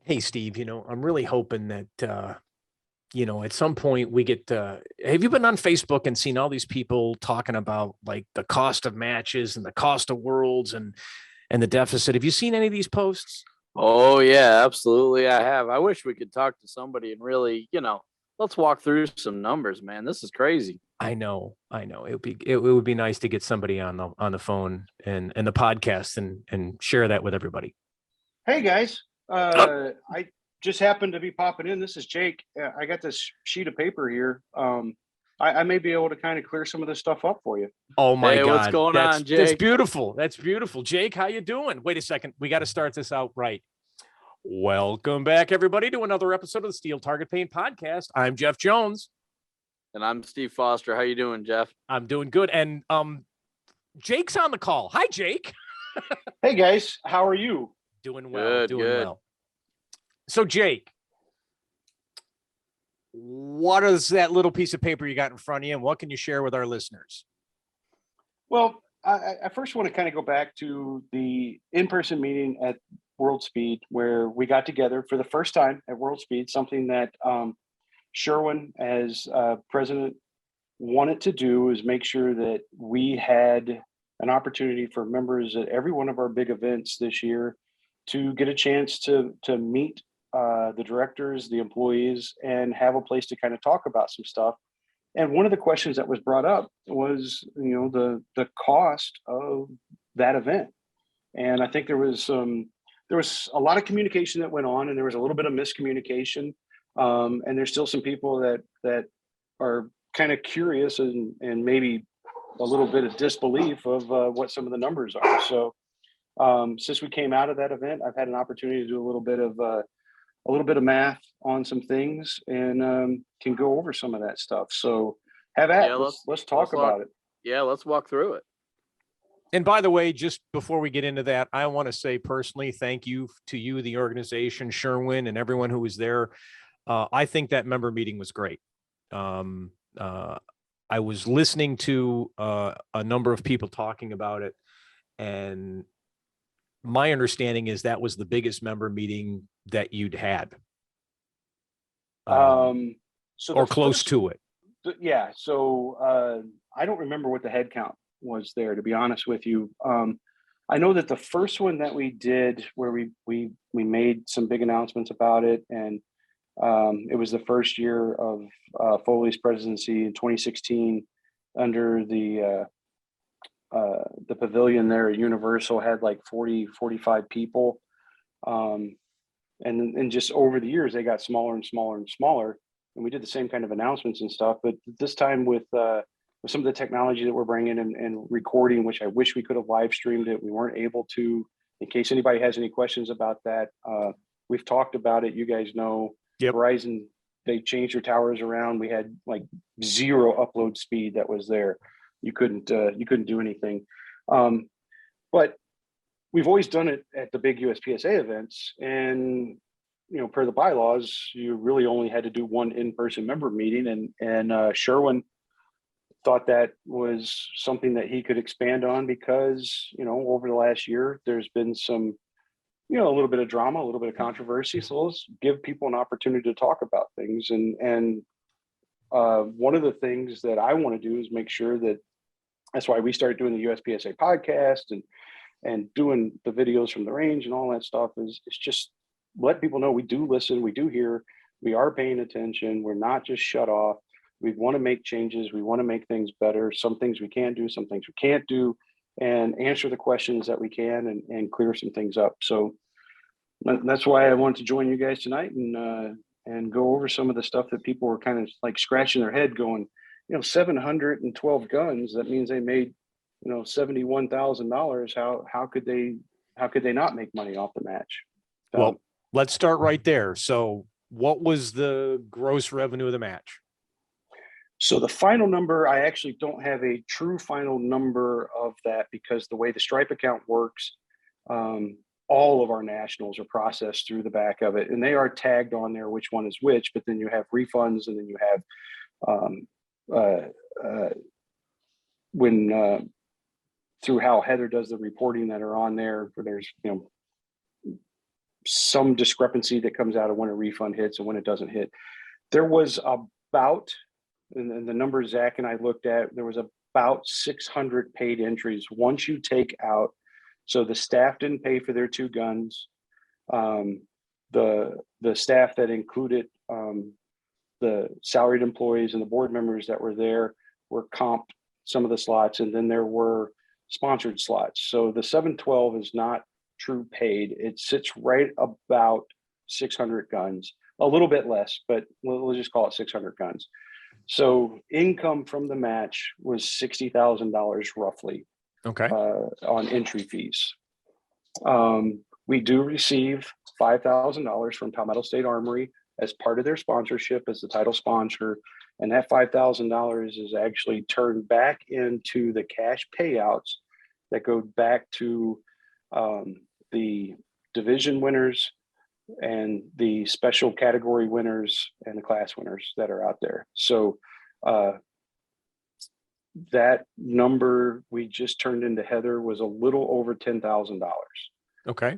Hey, Steve, I'm really hoping that, at some point we get, have you been on Facebook and seen all these people talking about like the cost of matches and the cost of worlds and the deficit? Have you seen any of these posts? Oh yeah, absolutely. I have. I wish we could talk to somebody and really, let's walk through some numbers, man. This is crazy. I know. It would be nice to get somebody on the phone and the podcast and share that with everybody. Hey guys, Oh, I just happened to be popping in. This is Jake. I got this sheet of paper here. I may be able to kind of clear some of this stuff up for you. oh my Hey, what's God. going That's on, that's Jake? beautiful. That's beautiful. Jake, how you doing? Wait a second. We got to start this out right. Welcome back, everybody, to another episode of the Steel Target Paint Podcast. I'm Jeff Jones. And I'm Steve Foster. How you doing, Jeff? I'm doing good. And Jake's on the call. Hi, Jake. Hey guys, how are you? Doing well, Good, doing good. well. So, Jake, what is that little piece of paper you got in front of you, and what can you share with our listeners? Well, I first want to kind of go back to the in-person meeting at World Speed where we got together for the first time at World Speed, something that Sherwin, as president, wanted to do is make sure that we had an opportunity for members at every one of our big events this year to get a chance to meet the directors, the employees, and have a place to kind of talk about some stuff. And one of the questions that was brought up was, the cost of that event. And I think there was a lot of communication that went on, and there was a little bit of miscommunication. And there's still some people that are kind of curious and maybe a little bit of disbelief of what some of the numbers are. So since we came out of that event, I've had an opportunity to do a little bit of math on some things and can go over some of that stuff. So have at. Yeah, Let's talk about it. Yeah, let's walk through it. And by the way, just before we get into that, I want to say personally, thank you to you, the organization, Sherwin, and everyone who was there. I think that member meeting was great. I was listening to a number of people talking about it, and my understanding is that was the biggest member meeting that you'd had, So or close to it. yeah. So I don't remember what the head count was there, to be honest with you. I know that the first one that we did, where we made some big announcements about it, and it was the first year of Foley's presidency in 2016 under the pavilion there at Universal had like 45 people. And just over the years, they got smaller and smaller and smaller. And we did the same kind of announcements and stuff. But this time with some of the technology that we're bringing and recording, which I wish we could have live streamed it, we weren't able to. In case anybody has any questions about that, we've talked about it. You guys know. Yep. Verizon, they changed their towers around. We had like zero upload speed that was there. You couldn't do anything. But we've always done it at the big USPSA events, and per the bylaws, you really only had to do one in-person member meeting, and Sherwin thought that was something that he could expand on because over the last year there's been some a little bit of drama, a little bit of controversy. So let's give people an opportunity to talk about things. And one of the things that I want to do is make sure that's why we started doing the USPSA podcast and doing the videos from the range and all that stuff is just let people know we do listen, we do hear, we are paying attention. We're not just shut off. We want to make changes. We want to make things better. Some things we can do, some things we can't do, and answer the questions that we can and clear some things up. So that's why I wanted to join you guys tonight and go over some of the stuff that people were kind of like scratching their head going, 712 guns. That means they made, $71,000. How could they not make money off the match? Well, let's start right there. So what was the gross revenue of the match? So the final number, I actually don't have a true final number of that because the way the Stripe account works, all of our nationals are processed through the back of it, and they are tagged on there which one is which, but then you have refunds, and then you have when through how Heather does the reporting that are on there, where there's some discrepancy that comes out of when a refund hits and when it doesn't hit. There was about, and the number Zach and I looked at, there was about 600 paid entries once you take out. So the staff didn't pay for their 2 guns. The staff that included the salaried employees and the board members that were there were comped some of the slots, and then there were sponsored slots. So the 712 is not true paid. It sits right about 600 guns, a little bit less, but we'll just call it 600 guns. So income from the match was $60,000 roughly. Okay. On entry fees. We do receive $5,000 from Palmetto State Armory as part of their sponsorship as the title sponsor. And that $5,000 is actually turned back into the cash payouts that go back to the division winners and the special category winners and the class winners that are out there. So that number we just turned into Heather was a little over $10,000. Okay.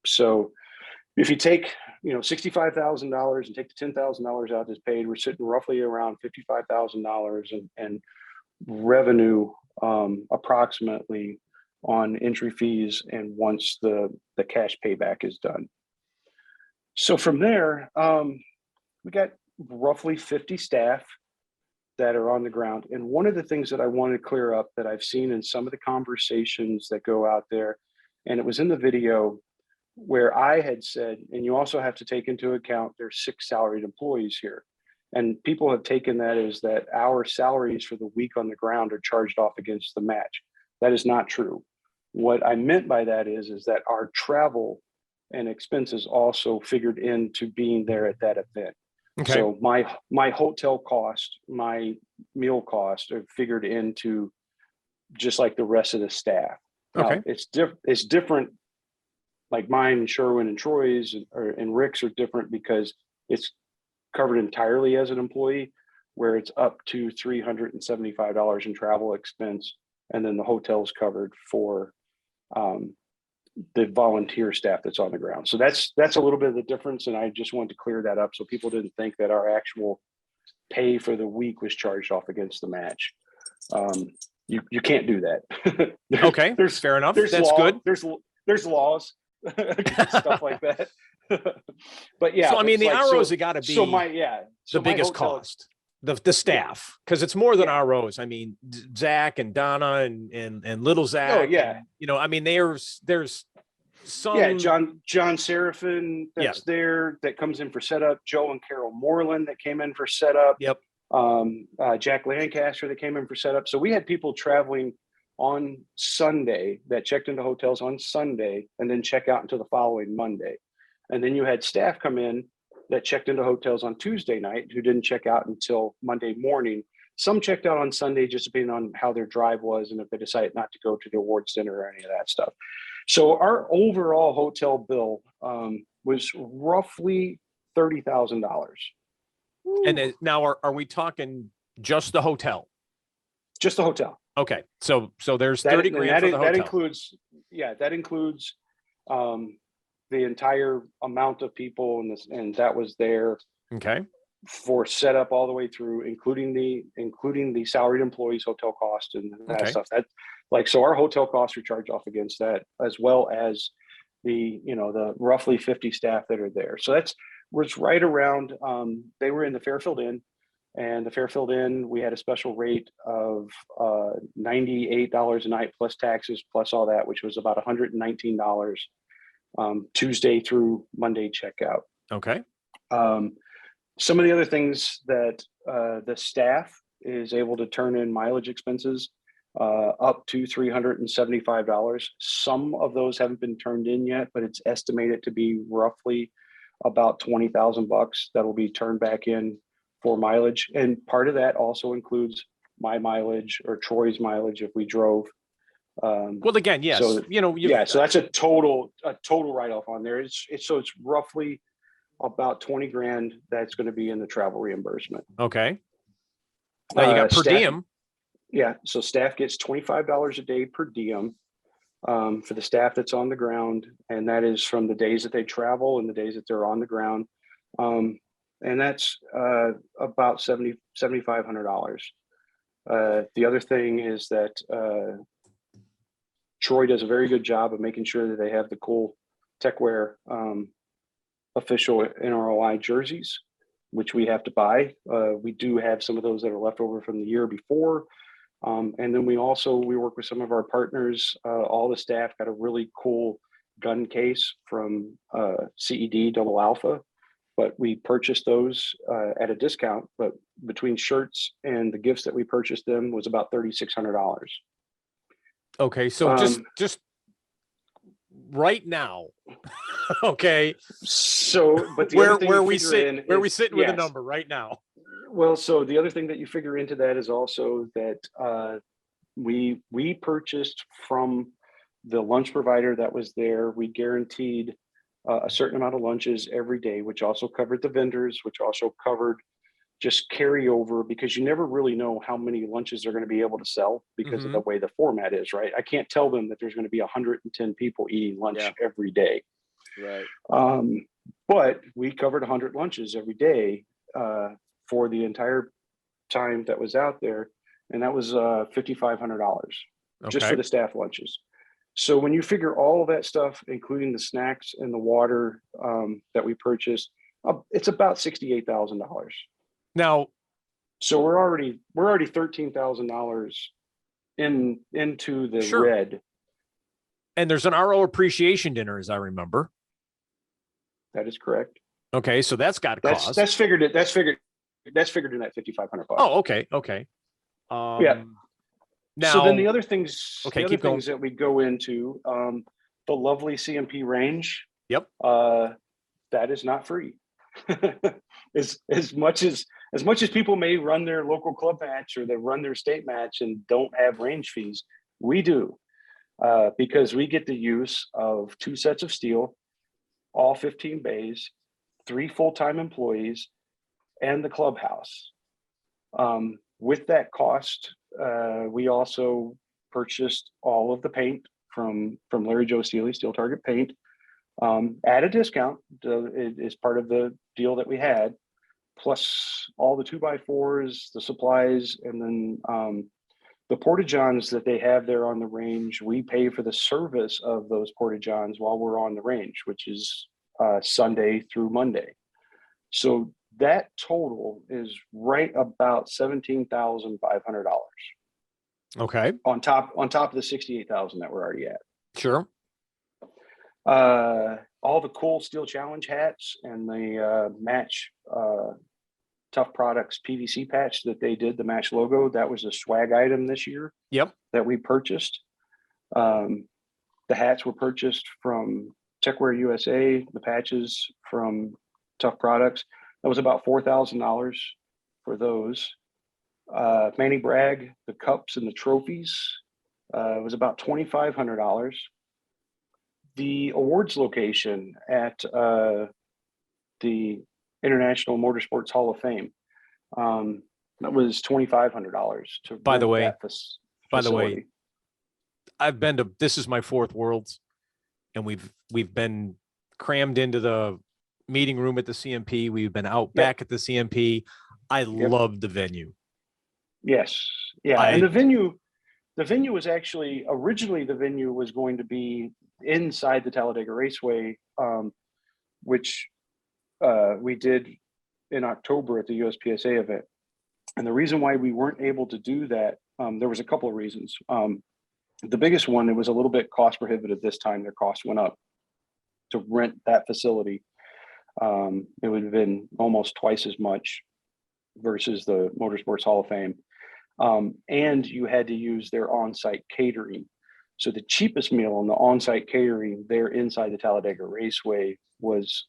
So if you take, $65,000 and take the $10,000 out that's paid, we're sitting roughly around $55,000 and revenue approximately on entry fees and once the cash payback is done. So from there, we got roughly 50 staff that are on the ground. And one of the things that I wanted to clear up that I've seen in some of the conversations that go out there, and it was in the video where I had said, and you also have to take into account there's 6 salaried employees here. And people have taken that as that our salaries for the week on the ground are charged off against the match. That is not true. What I meant by that is that our travel and expenses also figured into being there at that event. Okay. So my hotel cost, my meal cost are figured into just like the rest of the staff. Okay. Now, it's different. Like mine and Sherwin and Troy's and Rick's are different because it's covered entirely as an employee, where it's up to $375 in travel expense, and then the hotel's covered for the volunteer staff that's on the ground. So that's a little bit of the difference, and I just wanted to clear that up so people didn't think that our actual pay for the week was charged off against the match. You can't do that. Okay, there's fair enough. That's good. There's laws, stuff like that. But yeah, so I mean, the like, ROs have got to be the biggest cost. The staff, because it's more than ROs. I mean, Zach and Donna and little Zach. Oh yeah. And, I mean, there's some. John Seraphin that's there that comes in for setup. Joe and Carol Moreland that came in for setup. Yep. Jack Lancaster that came in for setup. So we had people traveling on Sunday that checked into hotels on Sunday and then check out until the following Monday. And then you had staff come in that checked into hotels on Tuesday night who didn't check out until Monday morning. Some checked out on Sunday, just depending on how their drive was and if they decided not to go to the awards dinner or any of that stuff. So our overall hotel bill was roughly $30,000. And now are we talking just the hotel? Just the hotel. Okay. So there's 30 grand for the hotel. That includes the entire amount of people and that was there. Okay. For setup all the way through, including the salaried employees' hotel cost and that stuff. That so our hotel costs are charged off against that, as well as the roughly 50 staff that are there. So was right around. They were in the Fairfield Inn, and the Fairfield Inn, we had a special rate of $98 a night plus taxes plus all that, which was about $119 Tuesday through Monday checkout. Okay. Some of the other things that the staff is able to turn in mileage expenses up to $375. Some of those haven't been turned in yet, but it's estimated to be roughly about $20,000 that will be turned back in for mileage. And part of that also includes my mileage or Troy's mileage if we drove. Well, again, yes. So, so that's a total write-off on there. It's roughly about 20 grand that's going to be in the travel reimbursement. Okay. Now you got per diem. Yeah. So staff gets $25 a day per diem. for the staff that's on the ground, and that is from the days that they travel and the days that they're on the ground. And that's about $7,500. The other thing is that Troy does a very good job of making sure that they have the cool TechWear official NROI jerseys, which we have to buy. We do have some of those that are left over from the year before. And then we work with some of our partners. All the staff got a really cool gun case from CED Double Alpha, but we purchased those at a discount. But between shirts and the gifts that we purchased them was about $3,600. Okay, so just right now, okay. So, but the where we sitting with a number right now? Well, so the other thing that you figure into that is also that we purchased from the lunch provider that was there. We guaranteed a certain amount of lunches every day, which also covered the vendors, which also covered just carryover, because you never really know how many lunches they're going to be able to sell because of the way the format is, right? I can't tell them that there's going to be 110 people eating lunch every day. Right. But we covered 100 lunches every day for the entire time that was out there. And that was $5,500 just for the staff lunches. So when you figure all of that stuff, including the snacks and the water that we purchased, it's about $68,000. Now, so we're already $13,000 into the red. And there's an RO appreciation dinner, as I remember. That is correct. Okay, so that's got a cost. That's figured in that $5,500. Oh, okay. Yeah. Now, so then the other things, things that we go into, the lovely CMP range. Yep. That is not free. as much as people may run their local club match or they run their state match and don't have range fees, we do, because we get the use of 2 sets of steel, all 15 bays, 3 full-time employees, and the clubhouse. With that cost, we also purchased all of the paint from Larry Joe Steely Steel Target Paint at a discount. It is part of the deal that we had, plus all the 2x4s, the supplies, and then the porta-johns that they have there on the range. We pay for the service of those porta-johns while we're on the range, which is Sunday through Monday. So that total is right about $17,500. Okay. On top of the $68,000 that we're already at. Sure. All the cool Steel Challenge hats and the match Tough Products PVC patch that they did, the match logo, that was a swag item this year. Yep. That we purchased. The hats were purchased from TechWear USA, the patches from Tough Products. That was about $4,000 for those. Manny Bragg, the cups and the trophies, was about $2,500. The awards location at the International Motorsports Hall of Fame, that was $2,500 to. By the way, I've been to. This is my 4th Worlds, and we've been crammed into the meeting room at the CMP. We've been out back at the CMP. I love the venue. Yes. Yeah. And the venue was actually, originally the venue was going to be inside the Talladega Raceway, which we did in October at the USPSA event. And the reason why we weren't able to do that, there was a couple of reasons. The biggest one, it was a little bit cost prohibitive this time. Their cost went up to rent that facility. It would have been almost twice as much versus the Motorsports Hall of Fame. And you had to use their on-site catering. So the cheapest meal on the on-site catering there inside the Talladega Raceway was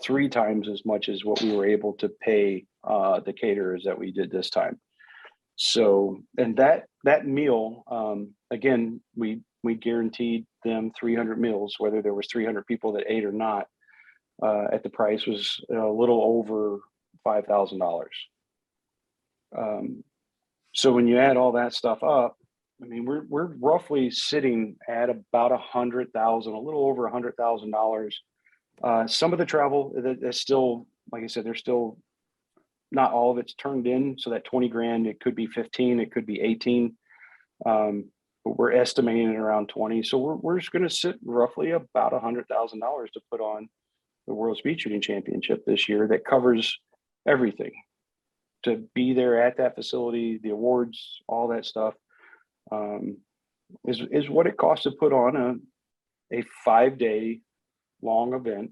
3 times as much as what we were able to pay the caterers that we did this time. So, and that meal, again, we guaranteed them 300 meals, whether there was 300 people that ate or not, at the price was a little over $5,000. So when you add all that stuff up, I mean, we're roughly sitting at about 100,000, a little over $100,000. Some of the travel that's still, like I said, there's still not all of it's turned in. So that 20 grand, it could be 15, it could be 18. But we're estimating it around 20. So we're just going to sit roughly about $100,000 to put on the World Speed Shooting Championship this year. That covers everything to be there at that facility, the awards, all that stuff, is what it costs to put on a 5-day long event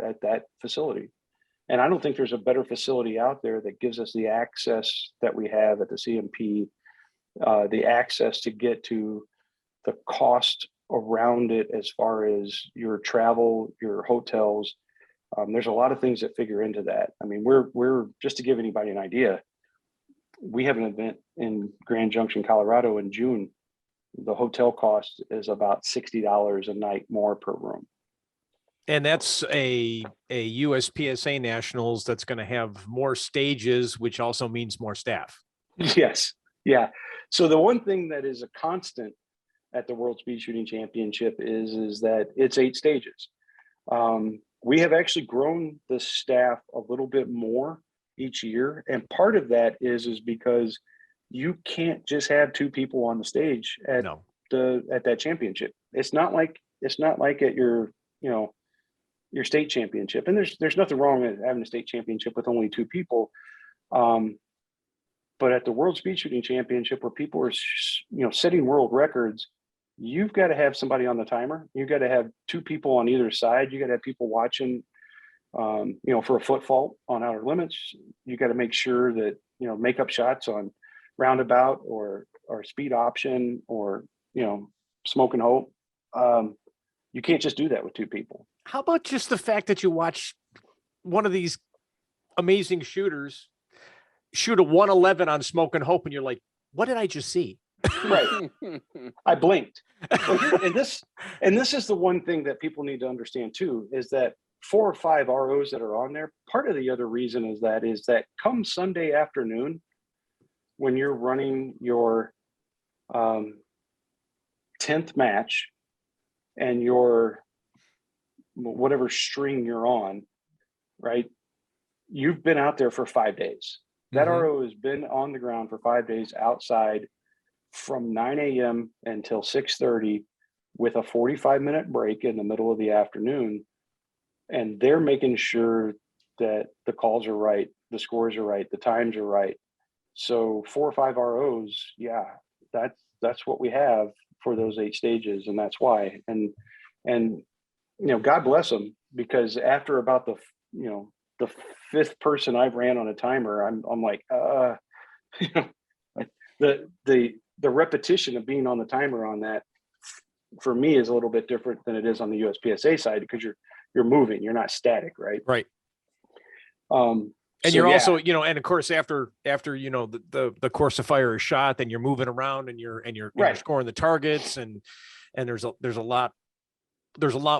at that facility. And I don't think there's a better facility out there that gives us the access that we have at the CMP, the access to get to the cost around it as far as your travel, your hotels. There's a lot of things that figure into that. I mean, we're just to give anybody an idea, we have an event in Grand Junction, Colorado in June. The hotel cost is about $60 a night more per room. And that's a USPSA Nationals that's going to have more stages, which also means more staff. Yes. Yeah. So the one thing that is a constant at the World Speed Shooting Championship is that it's 8 stages. We have actually grown the staff a little bit more each year. And part of that is because you can't just have 2 people on the stage at that championship. It's not like at your, your state championship. And there's nothing wrong with having a state championship with only 2 people. But at the World Speed Shooting Championship, where people are, setting world records, you've got to have somebody on the timer. You've got to have 2 people on either side. You got to have people watching, for a foot fault on outer limits. You got to make sure that, make up shots on roundabout or speed option or, smoke and hope. You can't just do that with 2 people. How about just the fact that you watch one of these amazing shooters shoot a 111 on Smoke and Hope, and you're like, what did I just see? Right. I blinked. And this is the one thing that people need to understand too, is that 4 or 5 ROs that are on there, part of the other reason is that come Sunday afternoon, when you're running your 10th match and your whatever string you're on, right? You've been out there for 5 days. That RO has been on the ground for 5 days outside from 9 a.m. until 6:30 with a 45-minute break in the middle of the afternoon. And they're making sure that the calls are right, the scores are right, the times are right. So 4 or 5 ROs, yeah, that's what we have for those 8 stages. And that's why. And God bless them, because after about the 5th person I've ran on a timer, I'm like, the repetition of being on the timer on that for me is a little bit different than it is on the USPSA side, because you're moving, you're not static, right? Right. And so you're yeah. also, and of course, after the course of fire is shot, then you're moving around and you're Right. scoring the targets, and there's a lot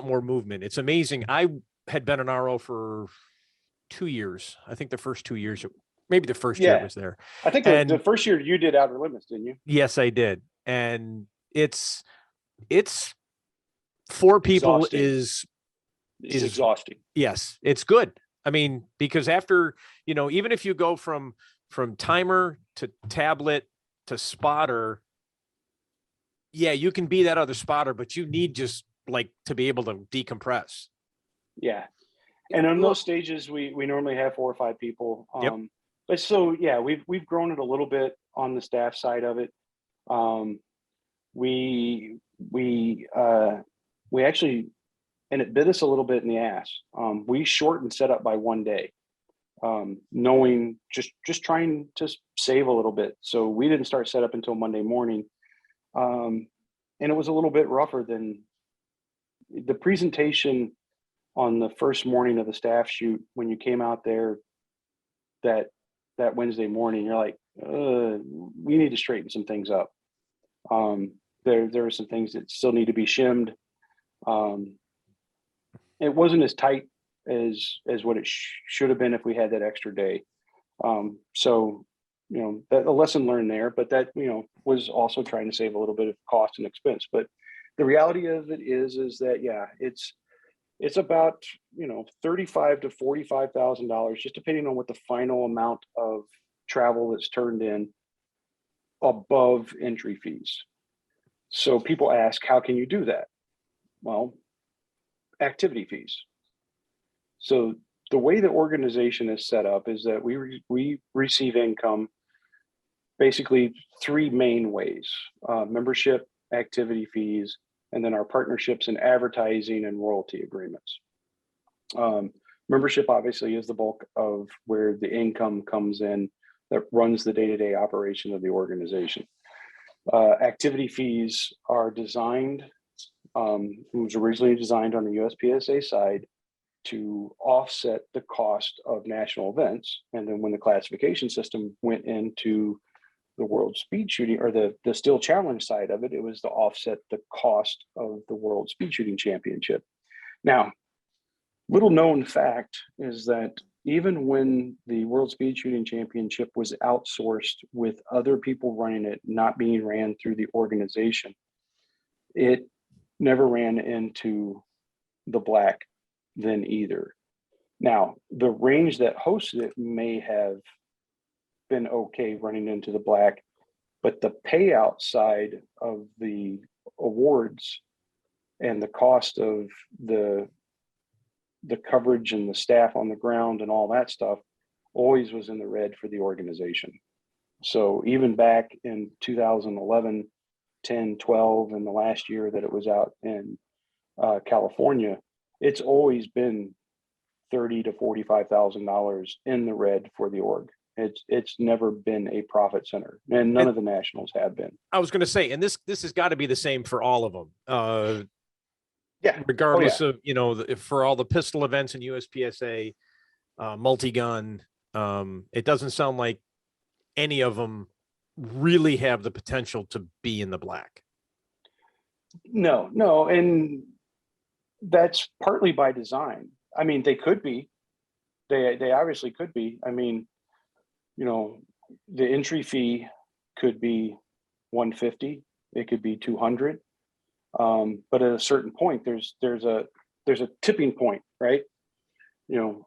more movement. It's amazing. I had been an RO for 2 years. I think the first 2 years, maybe the first year was there. I think the first year you did outer limits, didn't you? Yes, I did. And it's 4 people Exhausting. is exhausting. Yes, it's good. I mean, because after, even if you go from timer to tablet to spotter, yeah, you can be that other spotter, but you need just like to be able to decompress. Yeah. And on those stages, we normally have 4 or 5 people. Yep. But so, yeah, we've grown it a little bit on the staff side of it. We actually, and it bit us a little bit in the ass. We shortened setup by 1 day, knowing just trying to save a little bit. So we didn't start setup until Monday morning. And it was a little bit rougher than the presentation on the first morning of the staff shoot. When you came out there that Wednesday morning, you're like, we need to straighten some things up. There are some things that still need to be shimmed. It wasn't as tight as what it should have been if we had that extra day. So that a lesson learned there, but that, was also trying to save a little bit of cost and expense. But the reality of it is that, yeah, it's about, $35,000 to $45,000, just depending on what the final amount of travel that's turned in above entry fees. So people ask, how can you do that? Well, activity fees. So the way the organization is set up is that we receive income basically three main ways: membership, activity fees, and then our partnerships and advertising and royalty agreements. Membership obviously is the bulk of where the income comes in that runs the day-to-day operation of the organization. Activity fees are designed, it was originally designed on the USPSA side to offset the cost of national events. And then when the classification system went into the world speed shooting, or the still challenge side of it, it was to offset the cost of the world speed shooting championship. Now, little known fact is that even when the world speed shooting championship was outsourced with other people running it, not being ran through the organization, it never ran into the black then either. Now, the range that hosted it may have been okay running into the black, but the payout side of the awards and the cost of the coverage and the staff on the ground and all that stuff always was in the red for the organization. So even back in 2011, 10, 12, and the last year that it was out in California, it's always been $30,000 to $45,000 in the red for the org. It's never been a profit center, and none of the nationals have been. I was going to say, and this has got to be the same for all of them. Yeah. Regardless of, for all the pistol events in USPSA, multi-gun, it doesn't sound like any of them really have the potential to be in the black. No. And that's partly by design. I mean, they could be, they obviously could be. I mean, the entry fee could be $150, it could be $200. But at a certain point, there's a tipping point, right?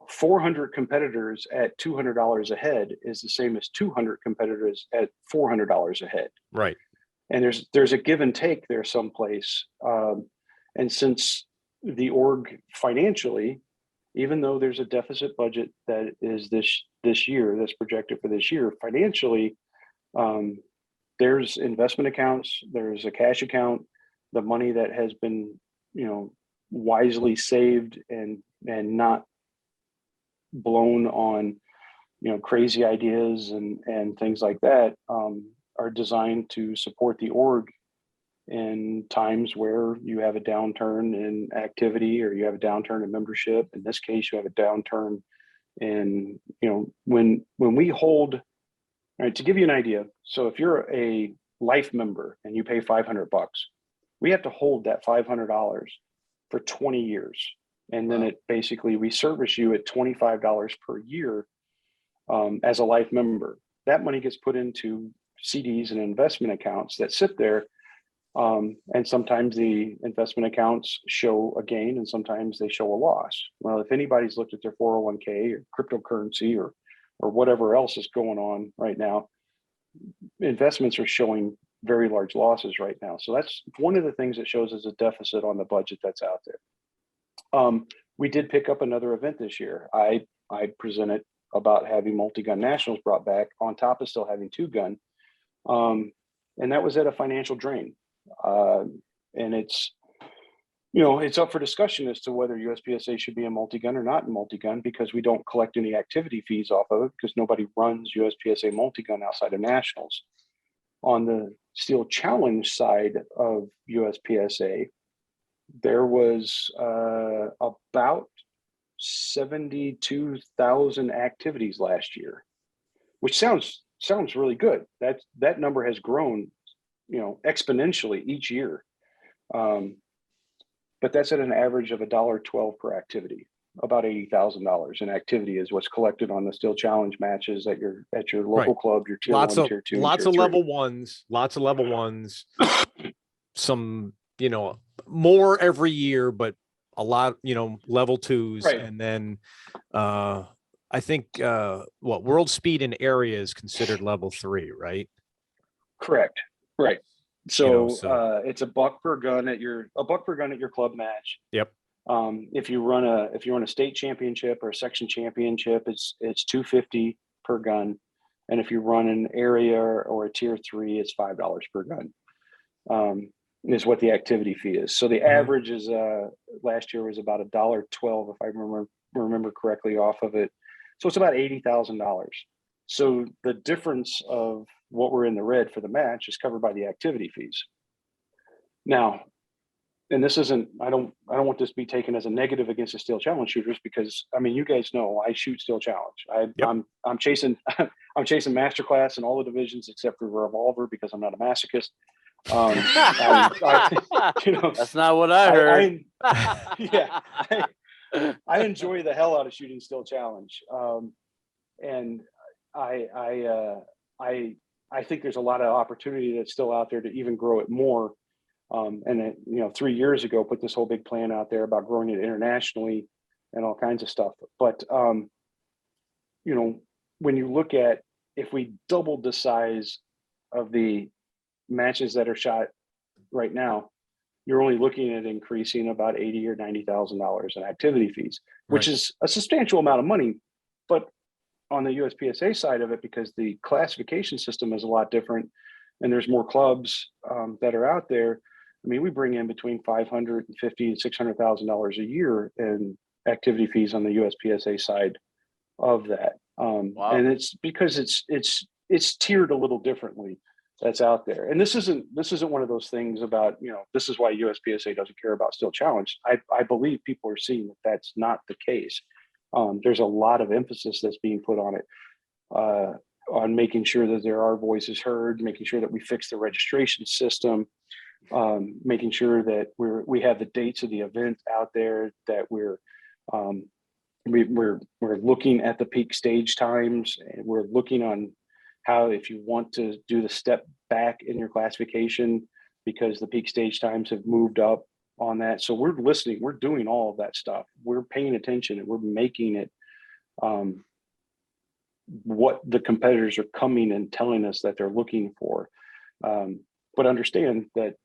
400 competitors at $200 a head is the same as 200 competitors at $400 a head. Right. And there's a give and take there someplace. And since the org financially, even though there's a deficit budget that is this year, that's projected for this year, financially, there's investment accounts, there's a cash account, the money that has been, wisely saved and not blown on, crazy ideas and things like that, are designed to support the org in times where you have a downturn in activity or you have a downturn in membership. In this case, you have a downturn in, when we hold, all right, to give you an idea. So if you're a life member and you pay $500, we have to hold that $500 for 20 years. And then it basically, we service you at $25 per year as a life member. That money gets put into CDs and investment accounts that sit there. And sometimes the investment accounts show a gain and sometimes they show a loss. Well, if anybody's looked at their 401k or cryptocurrency or whatever else is going on right now, investments are showing very large losses right now. So that's one of the things that shows as a deficit on the budget that's out there. We did pick up another event this year. I presented about having multi-gun nationals brought back on top of still having two gun. And that was at a financial drain. And it's up for discussion as to whether USPSA should be a multi-gun or not in multi-gun, because we don't collect any activity fees off of it because nobody runs USPSA multi-gun outside of nationals. On the Steel Challenge side of USPSA, there was about 72,000 activities last year, which sounds really good. That number has grown, exponentially each year. But that's at an average of $1.12 per activity. about $80,000 in activity is what's collected on the Steel Challenge matches at your local club, your tier Lots one, of tier two, lots tier of three. lots of level ones, some, more every year, but a lot, level twos. Right. And then I think world speed in area is considered level 3, right? Correct. Right. So, so- it's $1 per gun at your club match. Yep. If you run a state championship or a section championship, it's $250 per gun. And if you run an area or a tier 3, it's $5 per gun. Is what the activity fee is. So the average is last year was about $1.12, if I remember correctly, off of it. So it's about $80,000. So the difference of what we're in the red for the match is covered by the activity fees. Now, and this isn't, I don't want this to be taken as a negative against the Steel Challenge shooters, because I mean, you guys know I shoot Steel Challenge. I'm chasing Masterclass in all the divisions except for Revolver, because I'm not a masochist. That's not what I heard. I enjoy the hell out of shooting Steel Challenge, and I think there's a lot of opportunity that's still out there to even grow it more. And 3 years ago, put this whole big plan out there about growing it internationally and all kinds of stuff. But when you look at, if we doubled the size of the matches that are shot right now, you're only looking at increasing about $80,000 or $90,000 in activity fees, which is a substantial amount of money. But on the USPSA side of it, because the classification system is a lot different and there's more clubs that are out there, I mean, we bring in between $550,000 and $600,000 a year in activity fees on the USPSA side of that. Wow. And it's because it's tiered a little differently. That's out there. And this isn't one of those things about, this is why USPSA doesn't care about Steel Challenge. I believe people are seeing that that's not the case. There's a lot of emphasis that's being put on it, on making sure that there are voices heard, making sure that we fix the registration system, making sure that we have the dates of the event out there, that we're looking at the peak stage times, and we're looking on how, if you want to do the step back in your classification because the peak stage times have moved up on that. So we're listening, we're doing all of that stuff. We're paying attention, and we're making it what the competitors are coming and telling us that they're looking for. But understand that,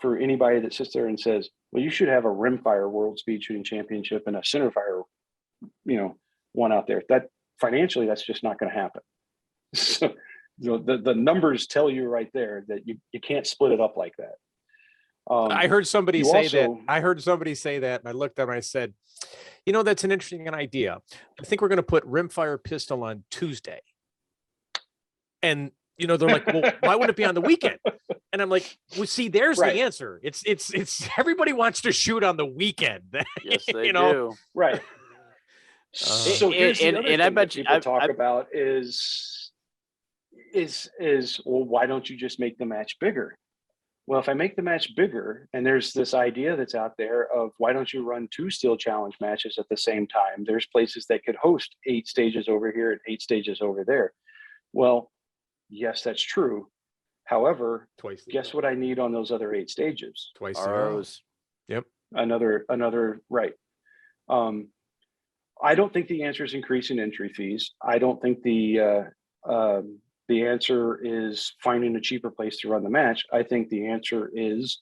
for anybody that sits there and says, well, you should have a rimfire world speed shooting championship and a centerfire, one out there, that financially, that's just not going to happen. So the numbers tell you right there that you can't split it up like that. I heard somebody say that. I heard somebody say that, and I looked at them and I said, that's an interesting idea. I think we're going to put rimfire pistol on Tuesday. And they're like, well, why wouldn't it be on the weekend? And I'm like, well, see, there's the answer. It's everybody wants to shoot on the weekend. Yes, they do. Right. So here's the other thing I bet people talk about is well, why don't you just make the match bigger? Well, if I make the match bigger, and there's this idea that's out there of why don't you run 2 Steel Challenge matches at the same time? There's places that could host 8 stages over here and 8 stages over there. Well, yes, that's true. However, guess what I need on those other 8 stages? Twice ROs. Yep. Another right. I don't think the answer is increasing entry fees. I don't think the answer is finding a cheaper place to run the match. I think the answer is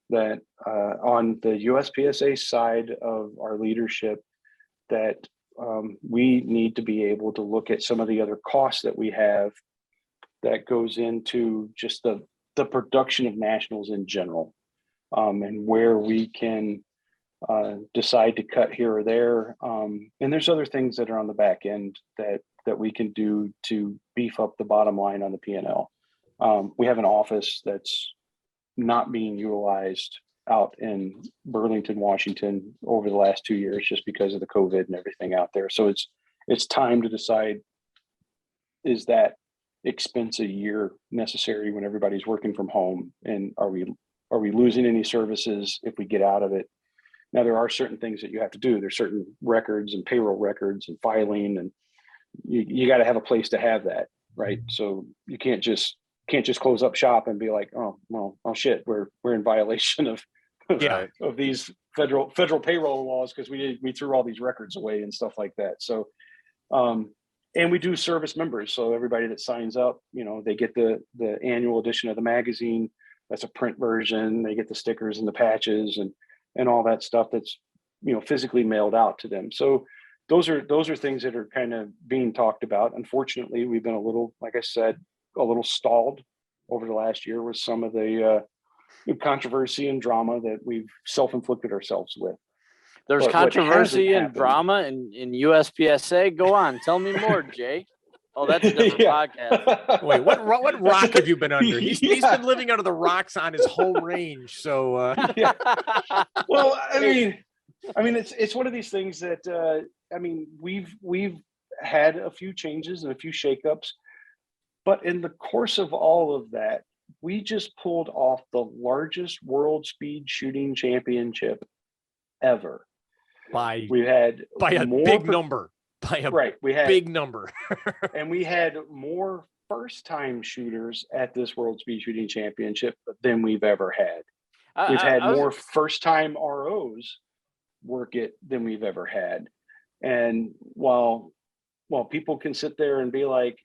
that on the USPSA side of our leadership, that we need to be able to look at some of the other costs that we have that goes into just the production of nationals in general, and where we can decide to cut here or there. And there's other things that are on the back end that we can do to beef up the bottom line on the P&L. We have an office that's not being utilized out in Burlington, Washington over the last 2 years, just because of the COVID and everything out there. So it's time to decide, is that expense a year necessary when everybody's working from home? And are we losing any services if we get out of it? Now, there are certain things that you have to do. There's certain records and payroll records and filing, and you got to have a place to have that, right? So you can't just close up shop and be like, oh well, oh shit, we're in violation of of these federal payroll laws because we threw all these records away and stuff like that. So and we do service members, so everybody that signs up, they get the annual edition of the magazine. That's a print version. They get the stickers and the patches and all that stuff that's physically mailed out to them. So those are things that are kind of being talked about. Unfortunately, we've been a little, like I said, a little stalled over the last year with some of the controversy and drama that we've self-inflicted ourselves with. There's controversy and drama in USPSA. Go on, tell me more, Jake. Oh, that's a different podcast. Wait, what rock have you been under? He's been living under the rocks on his whole range. So well, I mean, it's one of these things that we've had a few changes and a few shakeups, but in the course of all of that, we just pulled off the largest world speed shooting championship ever. By a big number. We had big number. And we had more first-time shooters at this World Speed Shooting Championship than we've ever had. We've had more first-time ROs work it than we've ever had. And while people can sit there and be like,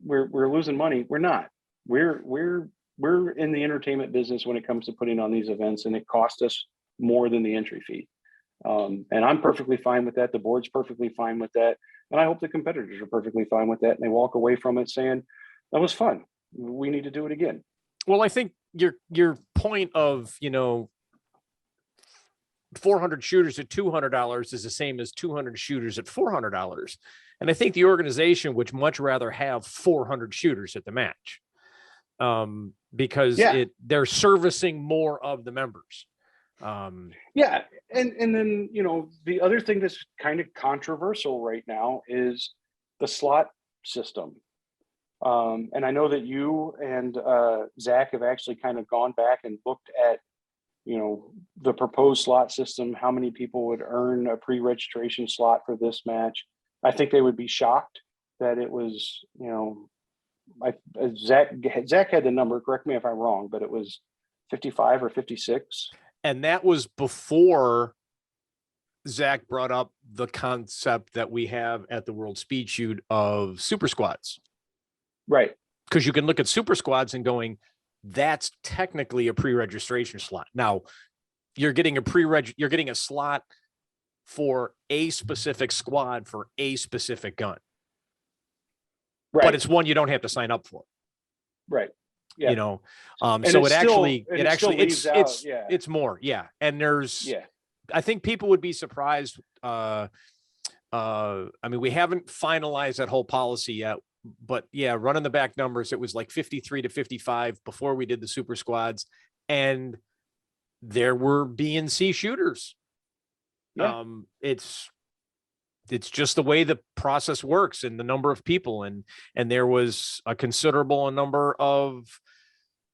we're losing money, we're not. We're in the entertainment business when it comes to putting on these events, and it costs us more than the entry fee. And I'm perfectly fine with that. The board's perfectly fine with that. And I hope the competitors are perfectly fine with that. And they walk away from it saying, that was fun. We need to do it again. Well, I think your point of, 400 shooters at $200 is the same as 200 shooters at $400. And I think the organization would much rather have 400 shooters at the match because they're servicing more of the members. And then the other thing that's kind of controversial right now is the slot system. And I know that you and Zach have actually kind of gone back and looked at the proposed slot system, how many people would earn a pre-registration slot for this match. I think they would be shocked that it was Zach had the number, correct me if I'm wrong, but it was 55 or 56. And that was before Zach brought up the concept that we have at the World Speed Shoot of super squads. Right. Because you can look at super squads and going, that's technically a pre-registration slot. Now, you're getting a slot for a specific squad for a specific gun. Right. But it's one you don't have to sign up for. Right. Yeah. So it's more. Yeah. And I think people would be surprised. We haven't finalized that whole policy yet, but running the back numbers, it was like 53 to 55 before we did the super squads, and there were B and C shooters. Yeah. It's just the way the process works and the number of people, and there was a considerable number of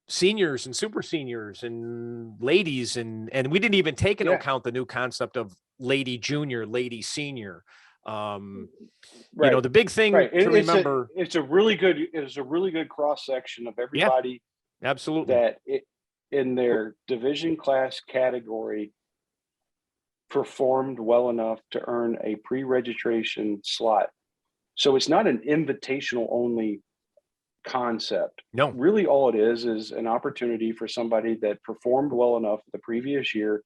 seniors and super seniors and ladies, and we didn't even take into account the new concept of lady junior, lady senior. The big thing to remember, it's a really good cross section of everybody. Yeah, absolutely. That in their division class category performed well enough to earn a pre-registration slot. So it's not an invitational only concept. No, really all it is an opportunity for somebody that performed well enough the previous year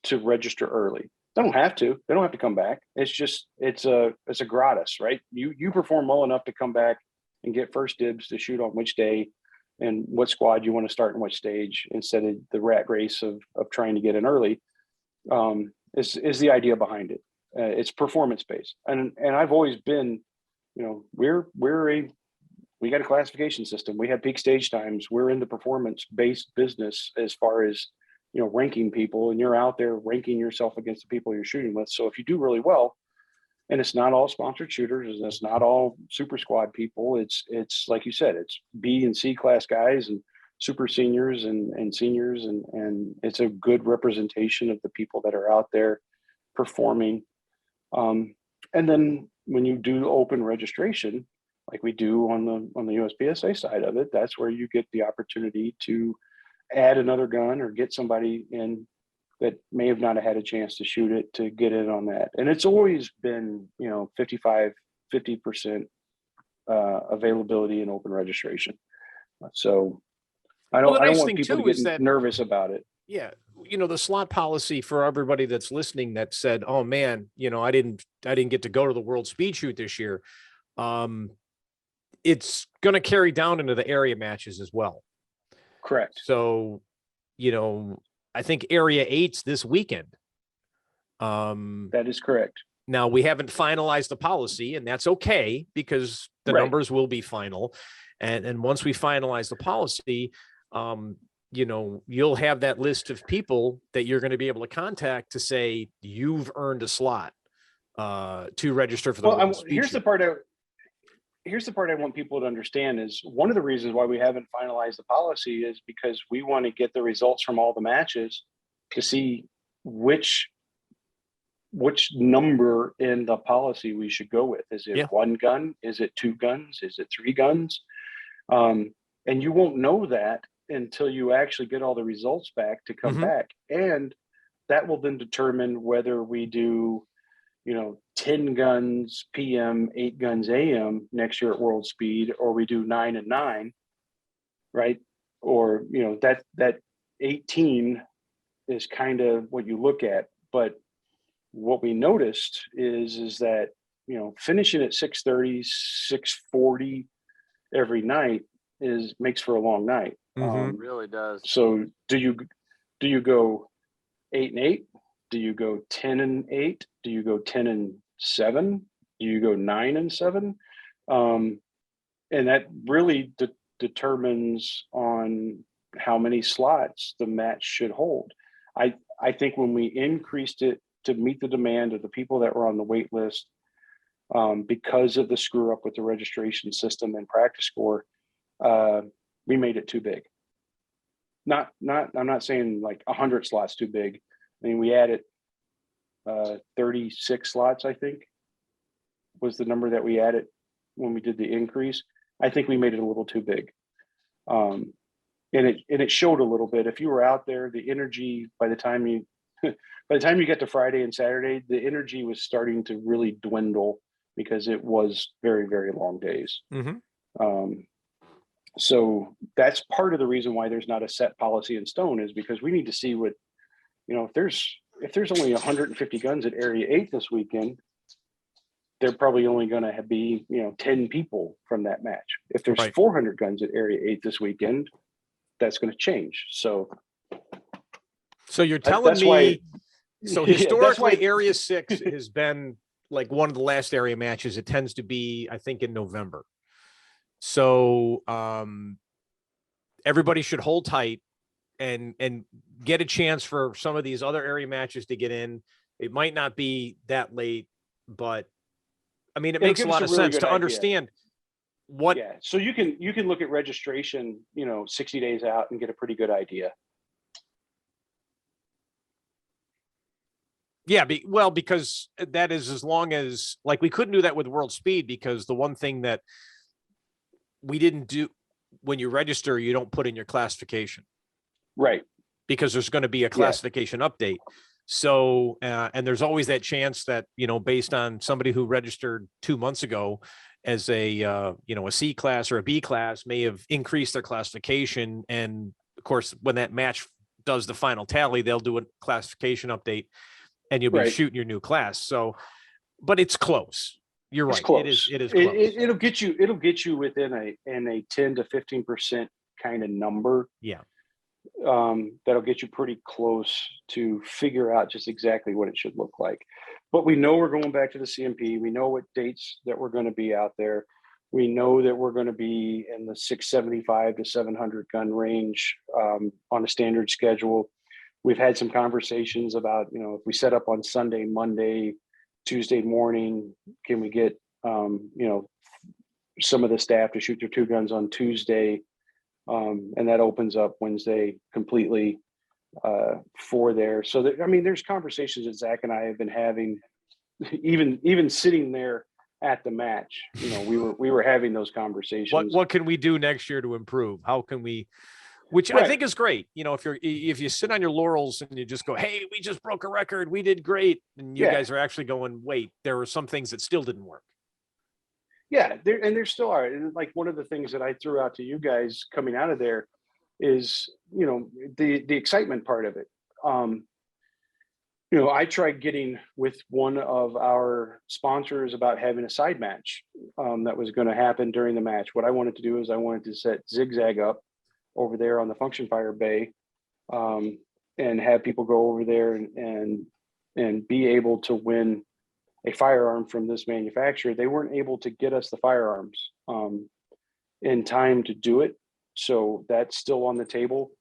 to register early. They don't have to come back. It's a gratis, right? You perform well enough to come back and get first dibs to shoot on which day and what squad you want to start in which stage, instead of the rat race of trying to get in early. Is the idea behind it. It's performance based, and I've always been, we got a classification system. We have peak stage times. We're in the performance based business as far as ranking people, and you're out there ranking yourself against the people you're shooting with. So if you do really well, and it's not all sponsored shooters, and it's not all super squad people, it's like you said, it's B and C class guys, and super seniors and seniors, and it's a good representation of the people that are out there performing. And then when you do open registration, like we do on the USPSA side of it, that's where you get the opportunity to add another gun or get somebody in that may have not had a chance to shoot it to get in on that. And it's always been, 50% availability in open registration. So I Well, don't, the I don't nice want thing people to too get is that, nervous about it. yeah, the slot policy for everybody that's listening that said, oh man, I didn't get to go to the World Speed Shoot this year. It's going to carry down into the area matches as well. Correct. So, I think Area 8's this weekend. That is correct. Now we haven't finalized the policy, and that's okay because the Right. numbers will be final. And once we finalize the policy, you'll have that list of people that you're going to be able to contact to say you've earned a slot to register for the World Speed here's Shoot. the part I want people to understand is one of the reasons why we haven't finalized the policy is because we want to get the results from all the matches to see which number in the policy we should go with. Is it one gun? Is it two guns? Is it three guns? And you won't know that until you actually get all the results back to come back. And that will then determine whether we do, 10 guns PM, 8 guns AM next year at World Speed, or we do 9 and 9, right? Or, that 18 is kind of what you look at. But what we noticed is that, finishing at 6:30, 6:40 every night makes for a long night. It really does. So do you go 8 and 8? Do you go 10 and 8? Do you go 10 and 7? Do you go 9 and 7? And that really determines on how many slots the match should hold. I think when we increased it to meet the demand of the people that were on the wait list, because of the screw up with the registration system and practice score, we made it too big. I'm not saying like 100 slots too big. I mean, we added 36 slots, I think, was the number that we added when we did the increase. I think we made it a little too big. And it showed a little bit. If you were out there, the energy by the time you get to Friday and Saturday, the energy was starting to really dwindle because it was very, very long days. So that's part of the reason why there's not a set policy in stone, is because we need to see what, if there's only 150 guns at Area 8 this weekend, they're probably only going to be, 10 people from that match. If there's 400 guns at Area 8 this weekend, that's going to change. So you're telling me, so historically Area 6 has been like one of the last area matches. It tends to be, I think, in November. So everybody should hold tight and get a chance for some of these other area matches to get in. It might not be that late, but I mean, it makes a lot of sense to understand what. Yeah. So you can look at registration, 60 days out and get a pretty good idea. Yeah, because that is, as long as, like, we couldn't do that with World Speed, because the one thing that we didn't do, when you register, you don't put in your classification. Right. Because there's going to be a classification update. So, and there's always that chance that, based on somebody who registered 2 months ago as a, a C class or a B class may have increased their classification. And of course, when that match does the final tally, they'll do a classification update and you'll be shooting your new class. So, but it's close. You're right. It is close. It'll get you within a 10 to 15% kind of number. Yeah. That'll get you pretty close to figure out just exactly what it should look like. But we know we're going back to the CMP. We know what dates that we're going to be out there. We know that we're going to be in the 675 to 700 gun range on a standard schedule. We've had some conversations about, if we set up on Sunday, Monday, Tuesday morning, can we get, some of the staff to shoot their 2 guns on Tuesday? And that opens up Wednesday completely for there. So there's conversations that Zach and I have been having, even sitting there at the match. We were having those conversations. What can we do next year to improve? How can we? Which Right. I think is great. If you sit on your laurels and you just go, hey, we just broke a record, we did great, and you guys are actually going, wait, there were some things that still didn't work. Yeah, there still are. And like one of the things that I threw out to you guys coming out of there is, the excitement part of it. I tried getting with one of our sponsors about having a side match that was going to happen during the match. What I wanted to do is I wanted to set Zigzag up over there on the function fire bay, and have people go over there and be able to win a firearm from this manufacturer. They weren't able to get us the firearms in time to do it, so that's still on the table.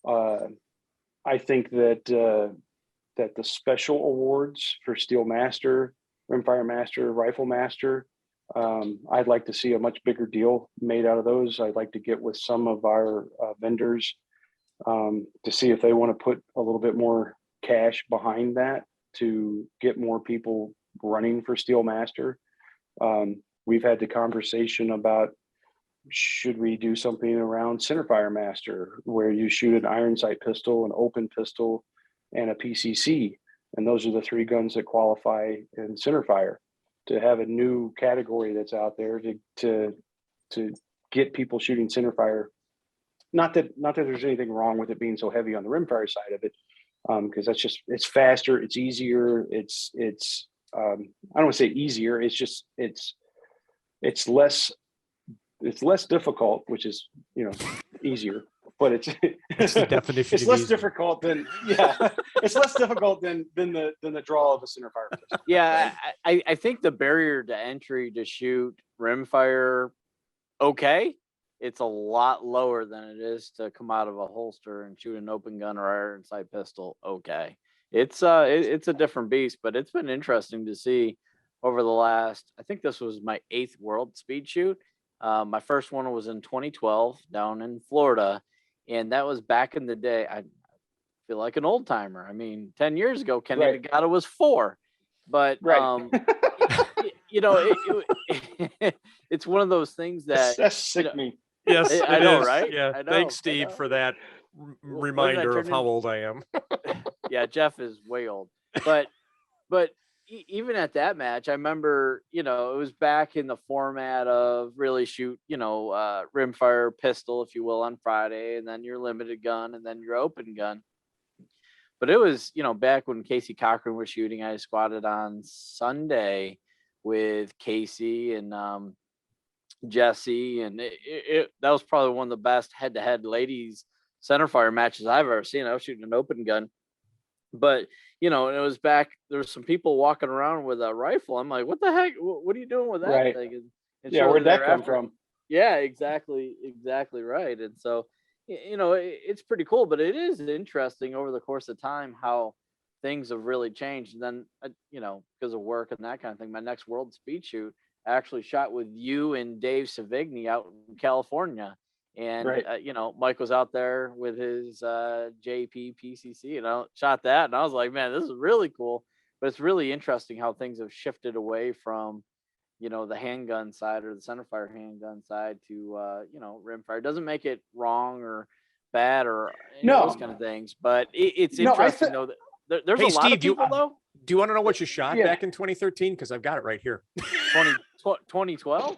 I think that the special awards for Steel Master, Rimfire Master, Rifle Master, I'd like to see a much bigger deal made out of those. I'd like to get with some of our vendors to see if they want to put a little bit more cash behind that to get more people running for Steel Master. We've had the conversation about, should we do something around Centerfire Master, where you shoot an iron sight pistol, an open pistol, and a PCC, and those are the three guns that qualify in Centerfire. To have a new category that's out there to get people shooting centerfire. Not that there's anything wrong with it being so heavy on the rimfire side of it, because it's faster, it's easier, it's I don't want to say easier. It's less difficult, which is easier. But it's the definition. It's less difficult than it's less difficult than the draw of a centerfire pistol. Yeah, I think the barrier to entry to shoot rimfire, it's a lot lower than it is to come out of a holster and shoot an open gun or iron sight pistol. It's a different beast, but it's been interesting to see over the last. I think this was my 8th world speed shoot. My first one was in 2012 down in Florida. And that was back in the day. I feel like an old timer. 10 years ago, Kenny Degata was 4, but it's one of those things that's sick me. Yes, I know, right? Yeah. I know, Thanks, Steve, for that reminder of how old I am. Yeah, Jeff is way old, but even at that match, I remember, it was back in the format of really shoot, rimfire pistol, if you will, on Friday, and then your limited gun, and then your open gun. But it was, back when Casey Cochran was shooting, I squatted on Sunday with Casey and Jesse, and that was probably one of the best head-to-head ladies centerfire matches I've ever seen. I was shooting an open gun, but and it was back. There was some people walking around with a rifle. I'm like, what the heck? What are you doing with that thing? And where'd that come from? Yeah, exactly right. And so, it's pretty cool, but it is interesting over the course of time how things have really changed. And then, because of work and that kind of thing, my next world speed shoot, I actually shot with you and Dave Savigny out in California. And, Mike was out there with his JP PCC, and I shot that. And I was like, man, this is really cool. But it's really interesting how things have shifted away from, the handgun side or the centerfire handgun side to, rimfire. It doesn't make it wrong or bad or those kind of things. But it's interesting, though, that there's a lot Steve, of people, though. Do you want to know what you shot back in 2013? Because I've got it right here. 2012?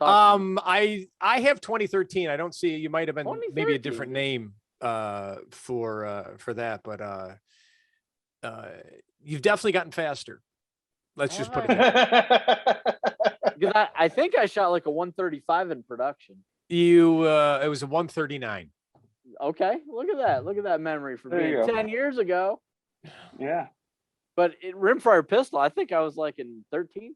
I have 2013. I don't see it. You might have been maybe a different name for that, but you've definitely gotten faster. Let's just put it that way. Because I think I shot like a 135 in production. It was a 139. Okay, look at that memory from being 10 years ago. Yeah, but rimfire pistol, I think I was like in 13.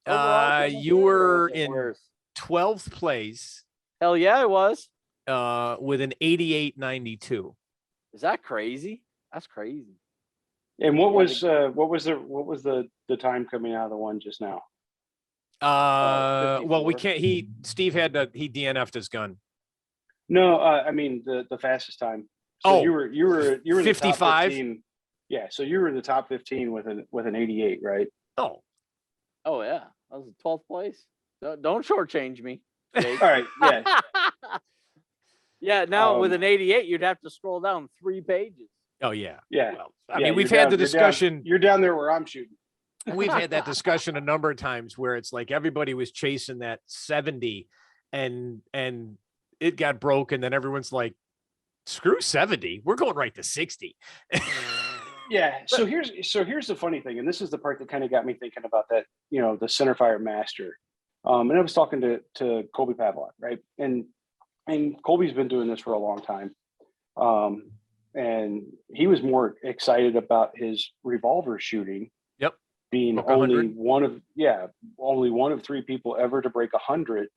You were in 12th place. Hell yeah, I was. With an 88.92. Is that crazy? That's crazy. And what was the time coming out of the one just now? Well, we can't. Steve had he DNF'd his gun. No, I mean the fastest time. So Oh, you were in the top 55. 15. Yeah, so you were in the top 15 with an 88, right? Oh, Oh yeah, that was the 12th place. Don't shortchange me, Jake. All right, yeah. Yeah, now with an 88, you'd have to scroll down 3 pages. oh yeah. Yeah. Well, I Yeah, mean, we've you're had the down- you're down- discussion. You're down there where I'm shooting. We've had that discussion a number of times where it's like everybody was chasing that 70 and it got broke. And then everyone's like, screw 70. We're going right to 60. Yeah. So here's the funny thing, and this is the part that kind of got me thinking about that, the centerfire master. And I was talking to Colby Pavlak, right? And Colby's been doing this for a long time. And he was more excited about his revolver shooting. Yep. Being Broke only 100. only one of 3 people ever to break 100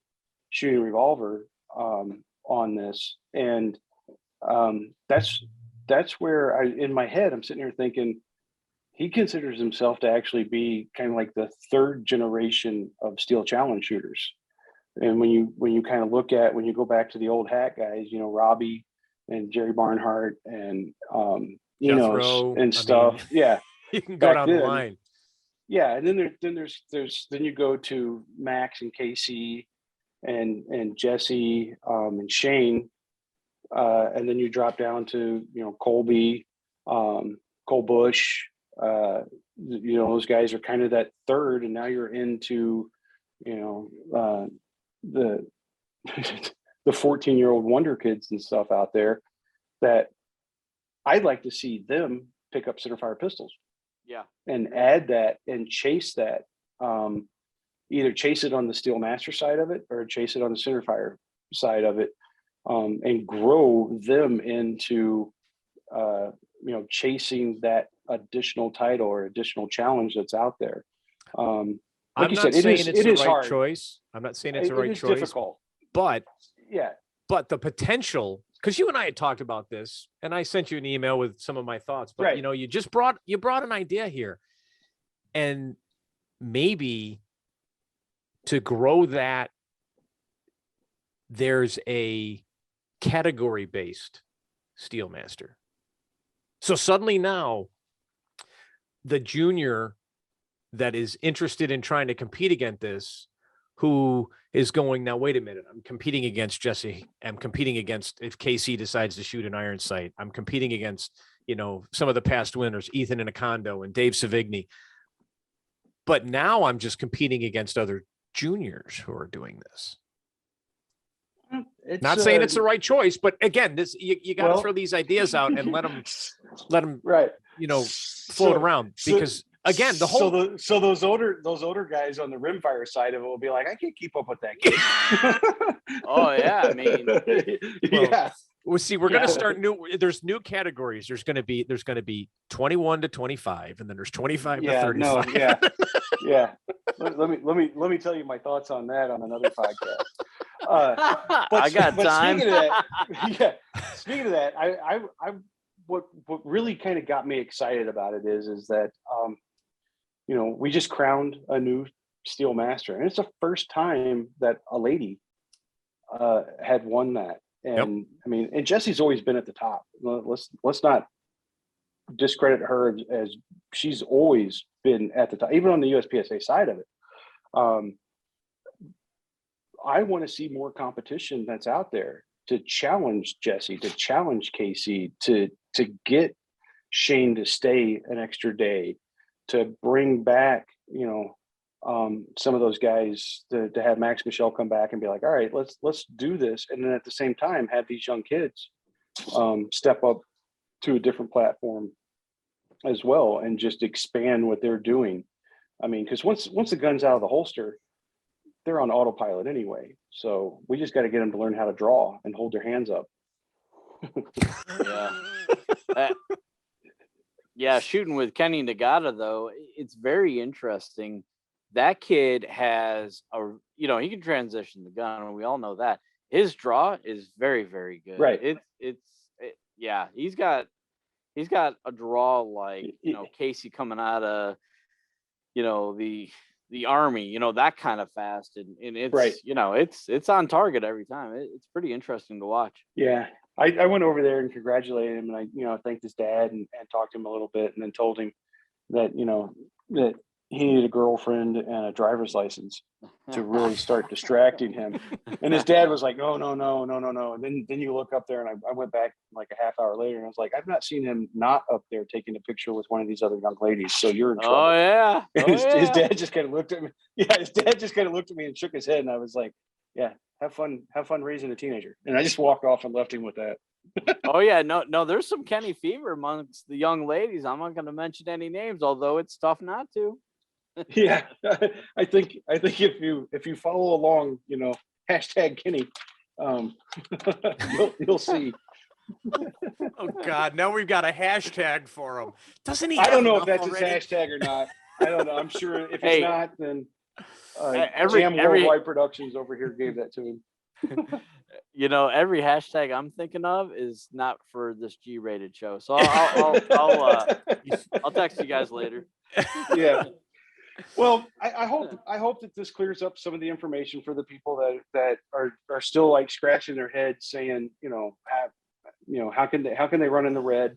shooting revolver on this. And that's where in my head, I'm sitting here thinking he considers himself to actually be kind of like the 3rd generation of steel challenge shooters. And when you kind of look at, when you go back to the old hat guys, Robbie and Jerry Barnhart and Jethro, and stuff. Yeah. You can go down the line. Yeah. And then you go to Max and Casey and Jesse and Shane. And then you drop down to, Colby, Cole Bush, those guys are kind of that 3rd, and now you're into, the 14-year-old wonder kids and stuff out there that I'd like to see them pick up centerfire pistols. Yeah. And add that and chase that. Either chase it on the steel master side of it or chase it on the centerfire side of it. And grow them into, chasing that additional title or additional challenge that's out there. Like I'm you not said, saying it's the right hard. choice. I'm not saying it's the right It is choice. difficult. But Yeah. But the potential, because you and I had talked about this, and I sent you an email with some of my thoughts. But Right. you brought an idea here, and maybe to grow that, there's a category-based steel master. So suddenly now, the junior that is interested in trying to compete against this, who is going, now, wait a minute, I'm competing against Jesse. I'm competing against, if KC decides to shoot an iron sight, I'm competing against, some of the past winners, Ethan Anacondo and Dave Savigny. But now I'm just competing against other juniors who are doing this. Not saying it's the right choice, but again, this you got to throw these ideas out and let them right, float around, because again, the whole those older guys on the rimfire side of it will be like, I can't keep up with that kid. Oh yeah, I mean, yeah. Well, see, we're going to start there's new categories. There's going to be 21 to 25, and then there's 25 to 35. No, yeah. Let me tell you my thoughts on that on another podcast. I got time. Speaking of that, I what really kind of got me excited about it is that we just crowned a new steel master, and it's the first time that a lady had won that. And Yep. I mean, and Jesse's always been at the top. Let's not discredit her, as she's always been at the top, even on the USPSA side of it. I want to see more competition that's out there to challenge Jesse, to challenge Casey, to get Shane to stay an extra day, to bring back, some of those guys, to have Max Michelle come back and be like, all right, let's do this. And then at the same time, have these young kids step up to a different platform as well and just expand what they're doing. I mean, because once the gun's out of the holster, they're on autopilot anyway. So we just got to get them to learn how to draw and hold their hands up. Yeah. Shooting with Kenny Nagata, though, it's very interesting. That kid has he can transition the gun, and we all know that. His draw is very, very good. Right. He's got a draw like Casey coming out of the the Army, you know, that kind of fast, and it's Right. you know, it's on target every time. It's pretty interesting to watch. Yeah. I went over there and congratulated him, and I thanked his dad and talked to him a little bit, and then told him that, that he needed a girlfriend and a driver's license to really start distracting him. And his dad was like, no, no, no, no, no, no. And then you look up there, and I went back like a half hour later, and I was like, I've not seen him not up there taking a picture with one of these other young ladies. So you're in trouble. Oh yeah. And his dad just kind of looked at me. Yeah, his dad just kind of looked at me and shook his head, and I was like, yeah, have fun raising a teenager. And I just walked off and left him with that. Oh yeah, no, there's some Kenny fever amongst the young ladies. I'm not going to mention any names, although it's tough not to. Yeah, I think if you follow along, hashtag Kenny, you'll see. Oh God, now we've got a hashtag for him. Doesn't he? I don't know if enough that's already? his hashtag or not. I don't know. I'm sure if it's Hey, not, then every- Jam Worldwide Productions over here gave that to him. You know, every hashtag I'm thinking of is not for this G-rated show. So I'll text you guys later. Yeah. Well, I hope that this clears up some of the information for the people that are still like scratching their heads saying, how can they run in the red?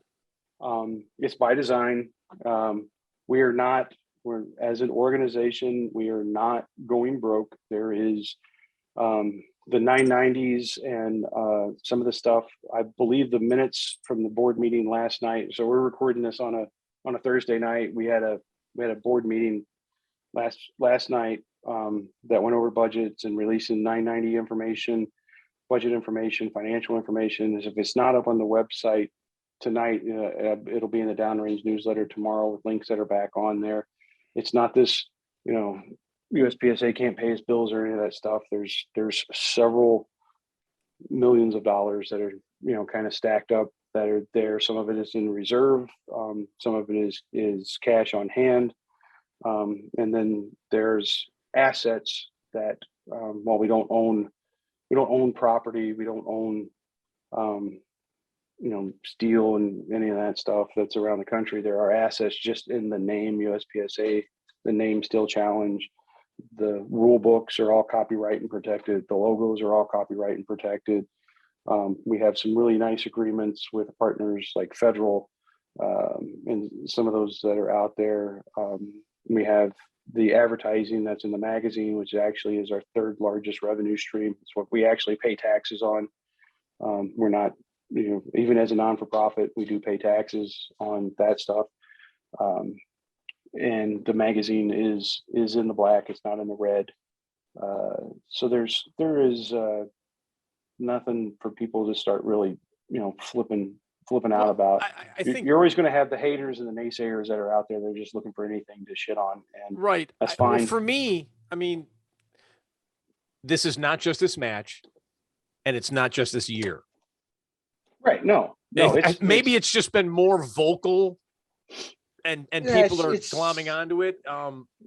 It's by design. We're as an organization, we are not going broke. There is the 990s and some of the stuff. I believe the minutes from the board meeting last night. So we're recording this on a Thursday night. We had a board meeting last night that went over budgets and releasing 990 information, budget information, financial information. If it's not up on the website tonight, it'll be in the Downrange newsletter tomorrow with links that are back on there. It's not this, USPSA can't pay its bills or any of that stuff. There's several millions of dollars that are, kind of stacked up that are there. Some of it is in reserve. Some of it is cash on hand. And then there's assets that, while we don't own property, we don't own, steel and any of that stuff that's around the country. There are assets just in the name USPSA, the name Still Challenge. The rule books are all copyright and protected. The logos are all copyright and protected. We have some really nice agreements with partners like Federal, and some of those that are out there. We have the advertising that's in the magazine, which actually is our third largest revenue stream. It's what we actually pay taxes on. We're not, even as a non-for-profit, we do pay taxes on that stuff. And the magazine is in the black. It's not in the red. So there is nothing for people to start really, flipping out about. I think you're always going to have the haters and the naysayers that are out there. They're just looking for anything to shit on, and right. that's fine. Well, for me, I mean, this is not just this match, and it's not just this year. Right? No. Maybe it's just been more vocal, and people are glomming onto it.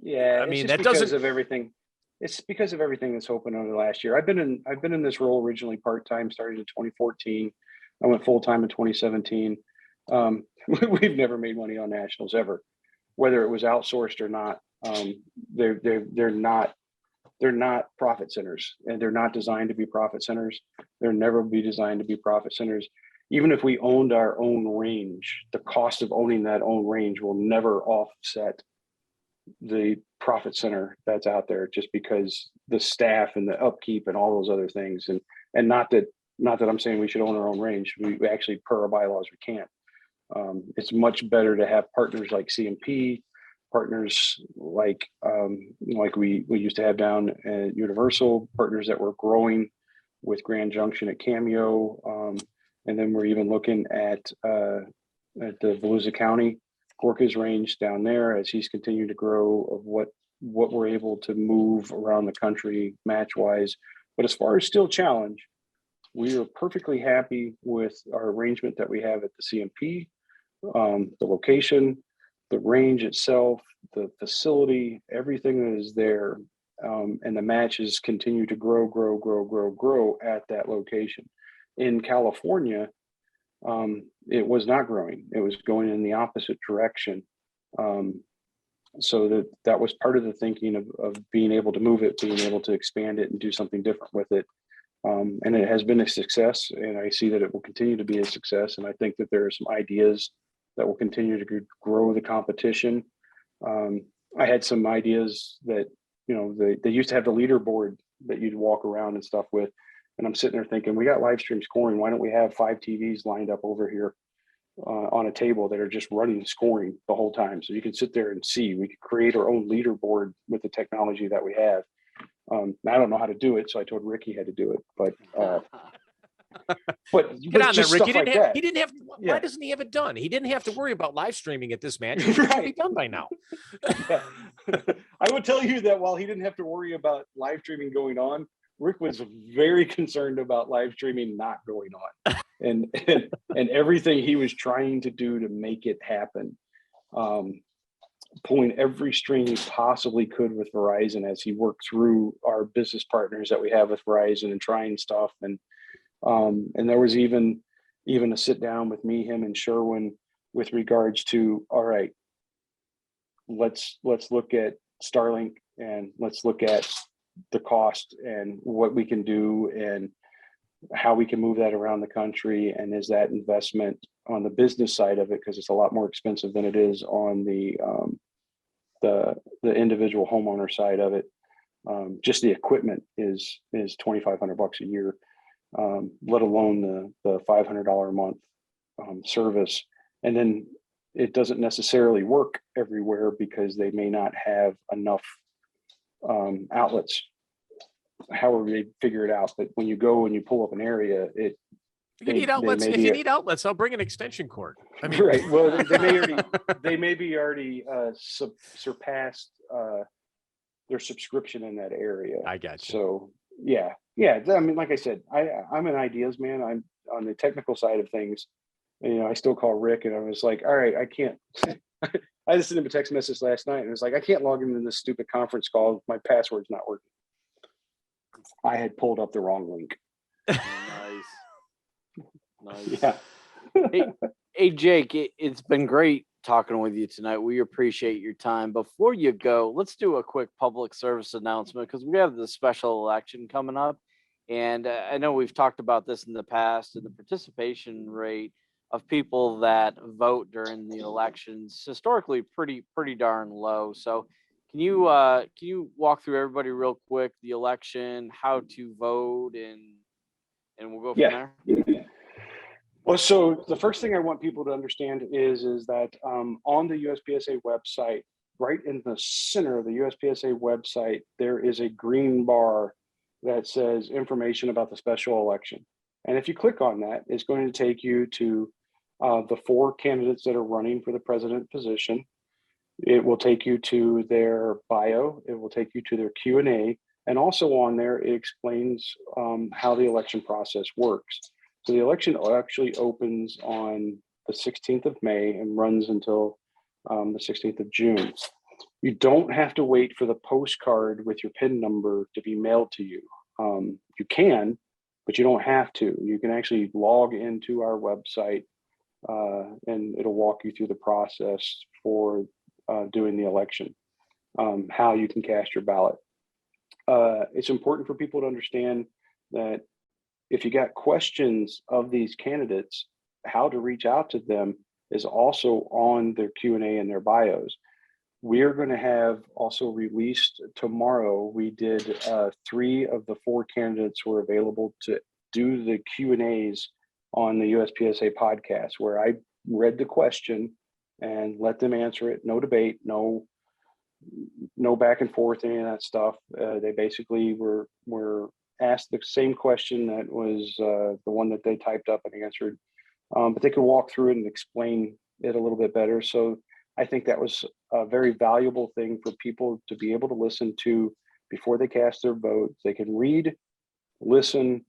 Yeah, I mean, it's that doesn't of everything. It's because of everything that's opened over the last year. I've been in this role originally part-time, started in 2014. I went full-time in 2017. We've never made money on nationals ever, whether it was outsourced or not. They're not profit centers, and they're not designed to be profit centers. They'll never be designed to be profit centers. Even if we owned our own range, the cost of owning that own range will never offset the profit center that's out there, just because the staff and the upkeep and all those other things. And not that I'm saying we should own our own range. We actually, per our bylaws, we can't. It's much better to have partners like CMP, partners like we used to have down at Universal, partners that were growing with Grand Junction at Cameo. And then we're even looking at the Volusia County, Gorka's range down there, as he's continued to grow, of what we're able to move around the country match wise. But as far as Still Challenge, we are perfectly happy with our arrangement that we have at the CMP, the location, the range itself, the facility, everything that is there. And the matches continue to grow at that location. In California, it was not growing. It was going in the opposite direction. So that was part of the thinking of being able to move it, being able to expand it and do something different with it. And it has been a success, and I see that it will continue to be a success. And I think that there are some ideas that will continue to grow the competition. I had some ideas that, they used to have the leaderboard that you'd walk around and stuff with. And I'm sitting there thinking, we got live stream scoring. Why don't we have 5 TVs lined up over here on a table that are just running scoring the whole time? So you can sit there and see. We could create our own leaderboard with the technology that we have. I don't know how to do it, so I told Rick he had to do it. But Get on there, Rick. He didn't have. Why doesn't he have it done? He didn't have to worry about live streaming at this match. It should be done by now. Yeah. I would tell you that while he didn't have to worry about live streaming going on, Rick was very concerned about live streaming not going on, and everything he was trying to do to make it happen. Pulling every string he possibly could with Verizon as he worked through our business partners that we have with Verizon and trying stuff. And there was even a sit down with me, him, and Sherwin with regards to, all right, let's look at Starlink and let's look at the cost and what we can do and how we can move that around the country. And is that investment on the business side of it, because it's a lot more expensive than it is on the individual homeowner side of it. Just the equipment is $2,500 a year, let alone the $500 a month service. And then it doesn't necessarily work everywhere because they may not have enough outlets. However they figure it out, but when you go and you pull up an area, if you need outlets, I'll bring an extension cord. I mean, right. Well, they may be already surpassed their subscription in that area. I got you. So yeah. I mean, like I said, I'm an ideas man. I'm on the technical side of things. I still call Rick, and I was like, all right, I can't. I just sent him a text message last night, and it was like, I can't log into this stupid conference call. My password's not working. I had pulled up the wrong link. Nice. Yeah. Hey, Jake, it's been great talking with you tonight. We appreciate your time. Before you go, let's do a quick public service announcement because we have the special election coming up. And I know we've talked about this in the past, and the participation rate of people that vote during the elections historically pretty darn low. So can you walk through everybody real quick, the election, how to vote, and we'll go from there? Well, so the first thing I want people to understand is that on the USPSA website, right in the center of the USPSA website, there is a green bar that says information about the special election. And if you click on that, it's going to take you to the 4 candidates that are running for the president position. It will take you to their bio. It will take you to their Q&A. And also on there, it explains how the election process works. So the election actually opens on the 16th of May and runs until the 16th of June. You don't have to wait for the postcard with your PIN number to be mailed to you. You can, but you don't have to. You can actually log into our website and it'll walk you through the process for doing the election, how you can cast your ballot. It's important for people to understand that if you got questions of these candidates, how to reach out to them is also on their Q&A and their bios. We're going to have also released tomorrow. We did 3 of the 4 candidates were available to do the Q&As on the USPSA podcast, where I read the question and let them answer it. No debate, no back and forth, any of that stuff. They basically were asked the same question that was the one that they typed up and answered, but they could walk through it and explain it a little bit better. So I think that was a very valuable thing for people to be able to listen to before they cast their vote. They can read, listen,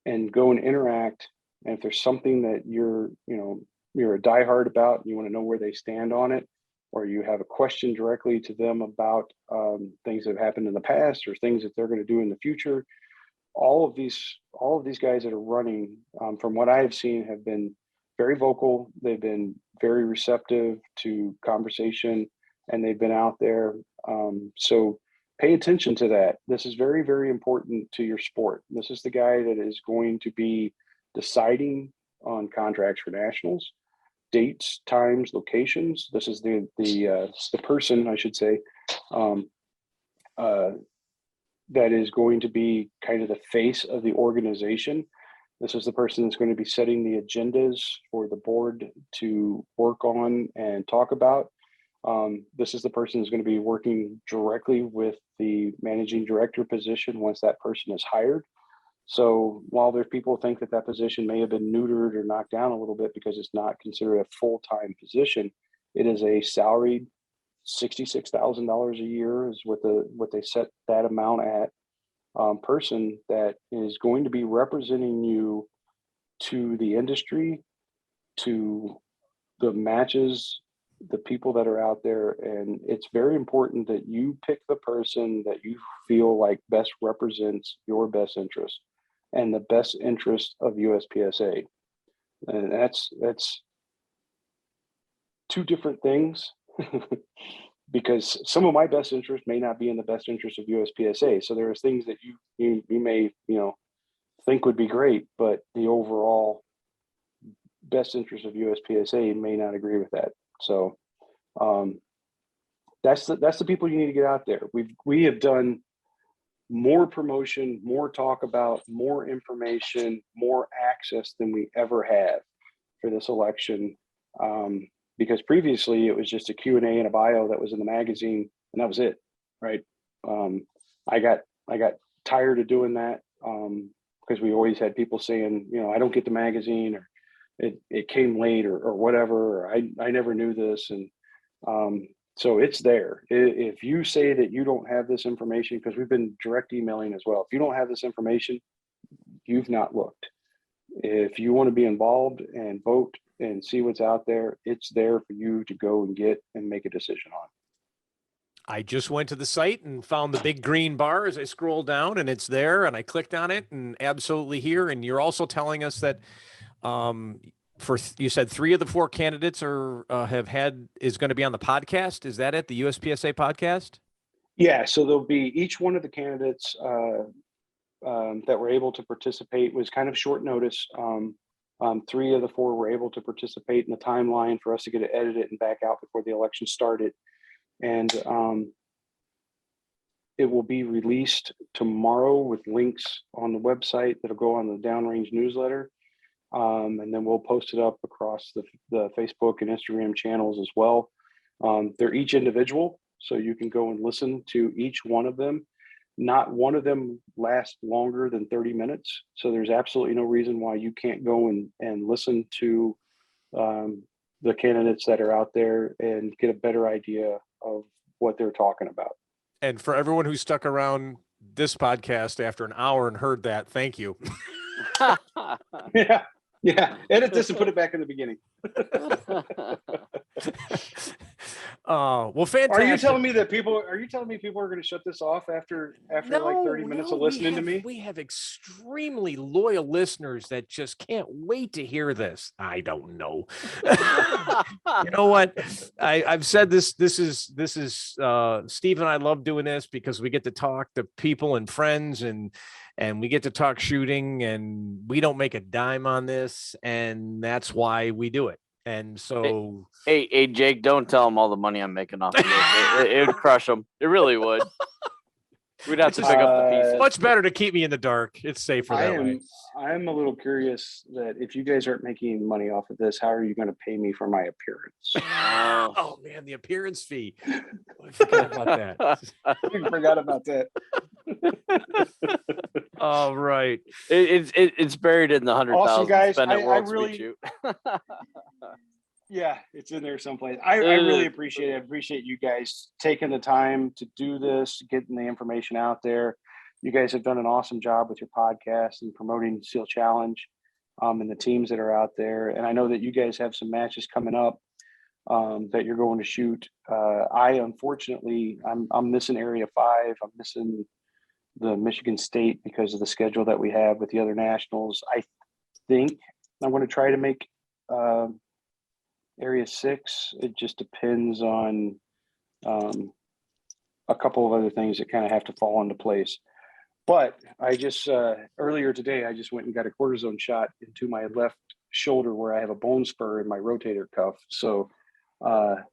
and go and interact. And if there's something that you're a diehard about and you want to know where they stand on it, or you have a question directly to them about things that have happened in the past or things that they're going to do in the future, all of these guys that are running, from what I have seen, have been very vocal. They've been very receptive to conversation, and they've been out there. So pay attention to that. This is very, very important to your sport. This is the guy that is going to be deciding on contracts for nationals, dates, times, locations. This is the person, I should say, that is going to be kind of the face of the organization. This is the person that's going to be setting the agendas for the board to work on and talk about. This is the person who's going to be working directly with the managing director position once that person is hired. So while there's people who think that that position may have been neutered or knocked down a little bit because it's not considered a full-time position, it is a salaried $66,000 a year is what they set that amount at, person that is going to be representing you to the industry, to the matches, the people that are out there. And it's very important that you pick the person that you feel like best represents your best interest and the best interest of USPSA. And that's two different things. Because some of my best interest may not be in the best interest of USPSA. So there are things that you may, think would be great, but the overall best interest of USPSA may not agree with that. So that's the people you need to get out there. We have done more promotion, more talk about, more information, more access than we ever have for this election. Because previously it was just a Q&A and a bio that was in the magazine, and that was it, right? I got tired of doing that because we always had people saying, I don't get the magazine, or it came late, or whatever, or I never knew this, and so it's there. If you say that you don't have this information, because we've been direct emailing as well, if you don't have this information, you've not looked. If you want to be involved and vote and see what's out there, it's there for you to go and get and make a decision on. I just went to the site and found the big green bar as I scroll down, and it's there, and I clicked on it, and absolutely here. And you're also telling us that you said 3 of the 4 candidates is going to be on the podcast. Is that it? The USPSA podcast? Yeah. So there'll be each one of the candidates that were able to participate was kind of short notice. 3 of the 4 were able to participate in the timeline for us to get it edited and back out before the election started. And it will be released tomorrow with links on the website that'll go on the Downrange newsletter. And then we'll post it up across the Facebook and Instagram channels as well. They're each individual, so you can go and listen to each one of them. Not one of them lasts longer than 30 minutes. So there's absolutely no reason why you can't go and listen to the candidates that are out there and get a better idea of what they're talking about. And for everyone who stuck around this podcast after an hour and heard that, thank you. Yeah. Edit this and put it back in the beginning. Well, fantastic. Are you telling me people are going to shut this off after like 30 minutes of listening to me? We have extremely loyal listeners that just can't wait to hear this. I don't know. You know what? I've said this is Steve and I love doing this because we get to talk to people and friends, and we get to talk shooting, and we don't make a dime on this, and that's why we do it. And so, hey, Jake, don't tell him all the money I'm making off of it. It would crush him. It really would. We'd have to pick up the pieces. Much better to keep me in the dark. It's safer that way. I'm a little curious that if you guys aren't making money off of this, how are you going to pay me for my appearance? Oh man, the appearance fee. I forgot about that. I forgot about that. All right. It's buried in the 100,000. Awesome, guys. Spend at World really, Speed yeah, it's in there someplace. I really appreciate it. I appreciate you guys taking the time to do this, getting the information out there. You guys have done an awesome job with your podcast and promoting SEAL Challenge, and the teams that are out there. And I know that you guys have some matches coming up that you're going to shoot. Unfortunately, I'm missing Area 5. I'm missing the Michigan State because of the schedule that we have with the other nationals. I think I'm going to try to make Area 6. It just depends on a couple of other things that kind of have to fall into place. But I just earlier today, I just went and got a cortisone shot into my left shoulder where I have a bone spur in my rotator cuff. So For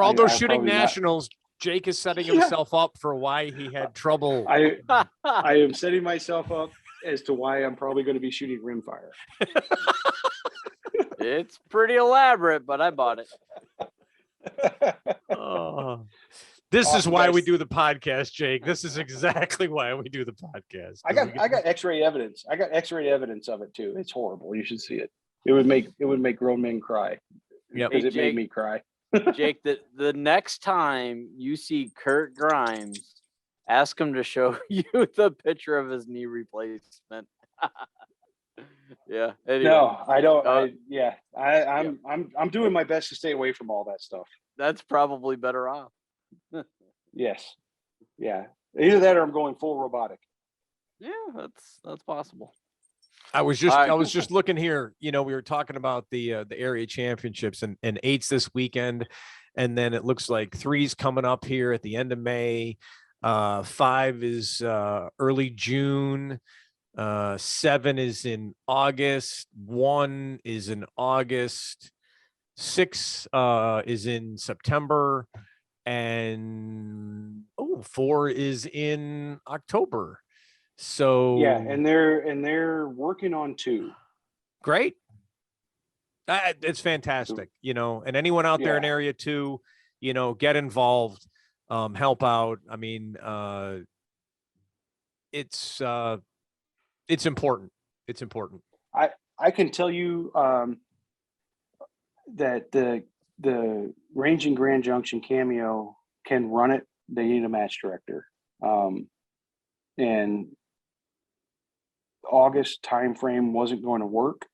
all those shooting nationals, Jake is setting himself up for why he had trouble. I am setting myself up as to why I'm probably going to be shooting rimfire. It's pretty elaborate, but I bought it. This is why we do the podcast, Jake. This is exactly why we do the podcast. I got X-ray evidence. I got X-ray evidence of it too. It's horrible. You should see it. It would make grown men cry. Yeah, because it made me cry. Jake, the next time you see Kurt Grimes, ask him to show you the picture of his knee replacement. Yeah. Anyway. No, I don't. I'm doing my best to stay away from all that stuff. That's probably better off. Yes. Yeah. Either that or I'm going full robotic. Yeah, that's possible. I was just looking here. You know, we were talking about the area championships and 8's this weekend, and then it looks like 3's coming up here at the end of May. 5 is early June. 7 is in August. 1 is in August. 6 is in September, and 4 is in October. So yeah, and they're working on 2. Great. It's fantastic, you know, and anyone out there in area 2, you know, get involved, help out. I mean, it's important. It's important. I can tell you that the Range in Grand Junction Cameo can run it. They need a match director. And August timeframe wasn't going to work.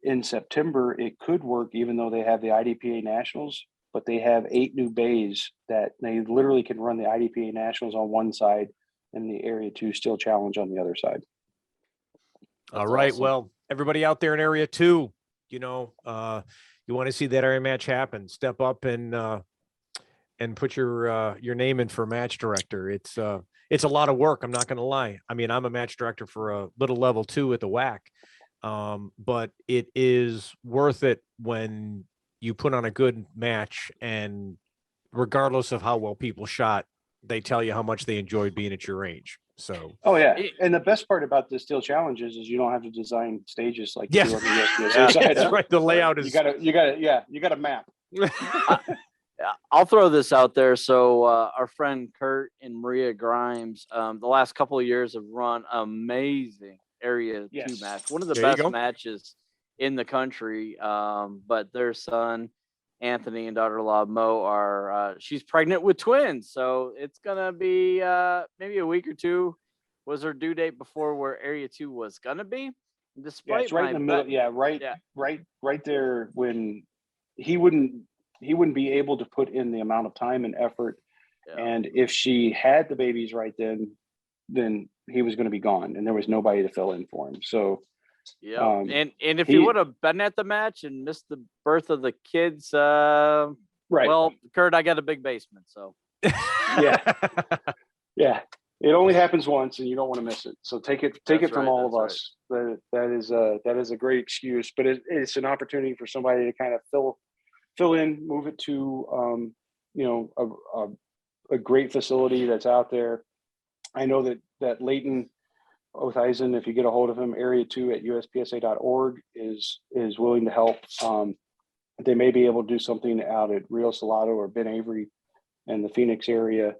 In September, it could work, even though they have the IDPA Nationals, but they have 8 new bays that they literally can run the IDPA Nationals on one side and the Area 2 Steel Challenge on the other side. All right. Awesome. Well, everybody out there in Area 2, you know, you want to see that area match happen, step up and put your name in for match director. It's a lot of work. I'm not going to lie. I mean, I'm a match director for a little level 2 at the WAC. But it is worth it when you put on a good match, and regardless of how well people shot, they tell you how much they enjoyed being at your range. So, oh yeah. And the best part about the Steel Challenges is you don't have to design stages like you do on the USPSA side. That's right. The layout is, you got a map. I'll throw this out there. So our friend Kurt and Maria Grimes, the last couple of years have run amazing Area 2 match. One of the best matches in the country. But their son, Anthony, and daughter-in-law Mo are she's pregnant with twins. So it's gonna be maybe a week or two was her due date before where Area 2 was gonna be. Despite it's right in the middle. Right there when he wouldn't be able to put in the amount of time and effort. Yeah. And if she had the babies right then he was going to be gone, and there was nobody to fill in for him. So, yeah. And if he would have been at the match and missed the birth of the kids, right. Well, Kurt, I got a big basement, so. Yeah. Yeah. It only happens once, and you don't want to miss it. So take it from all of us. Right. That is a great excuse, but it's an opportunity for somebody to kind of fill in, move it to, a great facility that's out there. I know that Leighton Otheisen, if you get a hold of him, Area 2 at uspsa.org is willing to help. They may be able to do something out at Rio Salado or Ben Avery and the Phoenix area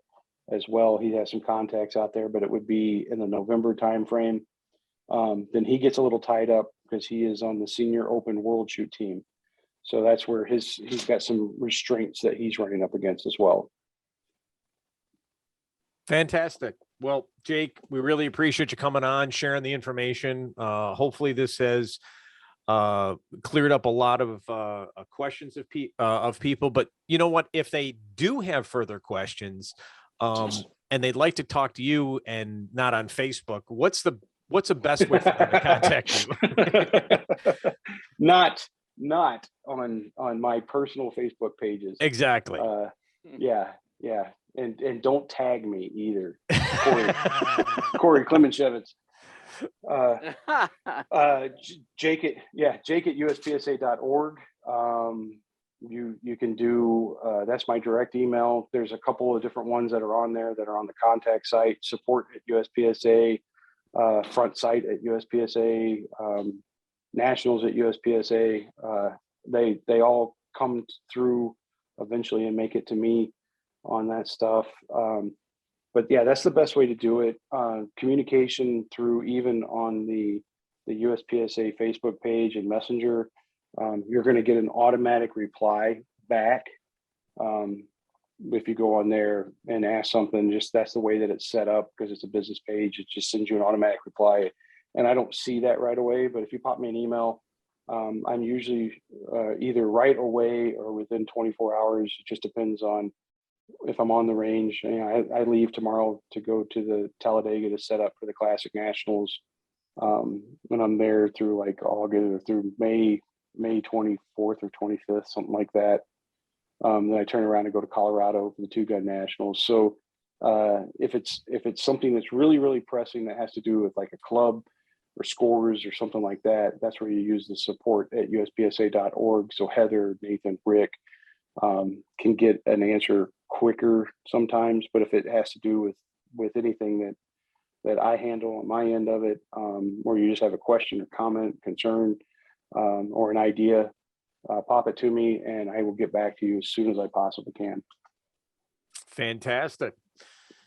as well. He has some contacts out there, but it would be in the November timeframe. Then he gets a little tied up because he is on the senior open world shoot team. So that's where he's got some restraints that he's running up against as well. Fantastic. Well, Jake, we really appreciate you coming on, sharing the information. Hopefully this has cleared up a lot of questions of people. But you know what? If they do have further questions and they'd like to talk to you and not on Facebook, what's the best way for them to contact you? Not not on my personal Facebook pages. Exactly. Yeah. And don't tag me either. Corey Klemenshevitz. Jake at uspsa.org. You can do that's my direct email. There's a couple of different ones that are on there that are on the contact site, support at USPSA, front site at USPSA, nationals at USPSA. They all come through eventually and make it to me on that stuff. But yeah, that's the best way to do it. Communication through even on the USPSA Facebook page and Messenger. You're going to get an automatic reply back if you go on there and ask something. Just that's the way that it's set up because it's a business page. It just sends you an automatic reply, and I don't see that right away. But if you pop me an email, I'm usually either right away or within 24 hours. It just depends on if I'm on the range. You know, I leave tomorrow to go to the Talladega to set up for the Classic Nationals. And I'm there through like August or through May 24th or 25th, something like that. Then I turn around and go to Colorado for the Two Gun Nationals. So if it's something that's really, really pressing that has to do with like a club or scores or something like that, that's where you use the support at uspsa.org. So Heather, Nathan, Rick can get an answer quicker sometimes. But if it has to do with anything that I handle on my end of it, or you just have a question or comment, concern, or an idea, pop it to me and I will get back to you as soon as I possibly can. Fantastic.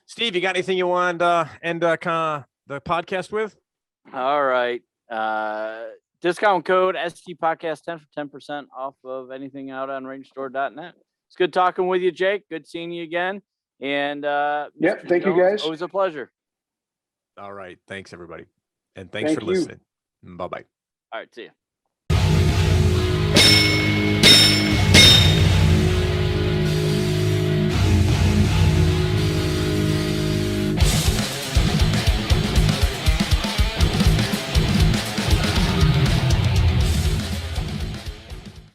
Steve, you got anything you want to end the podcast with? All right. Discount code ST Podcast 10 for 10% off of anything out on rangestore.net. It's good talking with you, Jake. Good seeing you again. And yep, thank Jones, you guys. Always a pleasure. All right. Thanks, everybody. And thanks for you. listening. Bye-bye. All right. See you.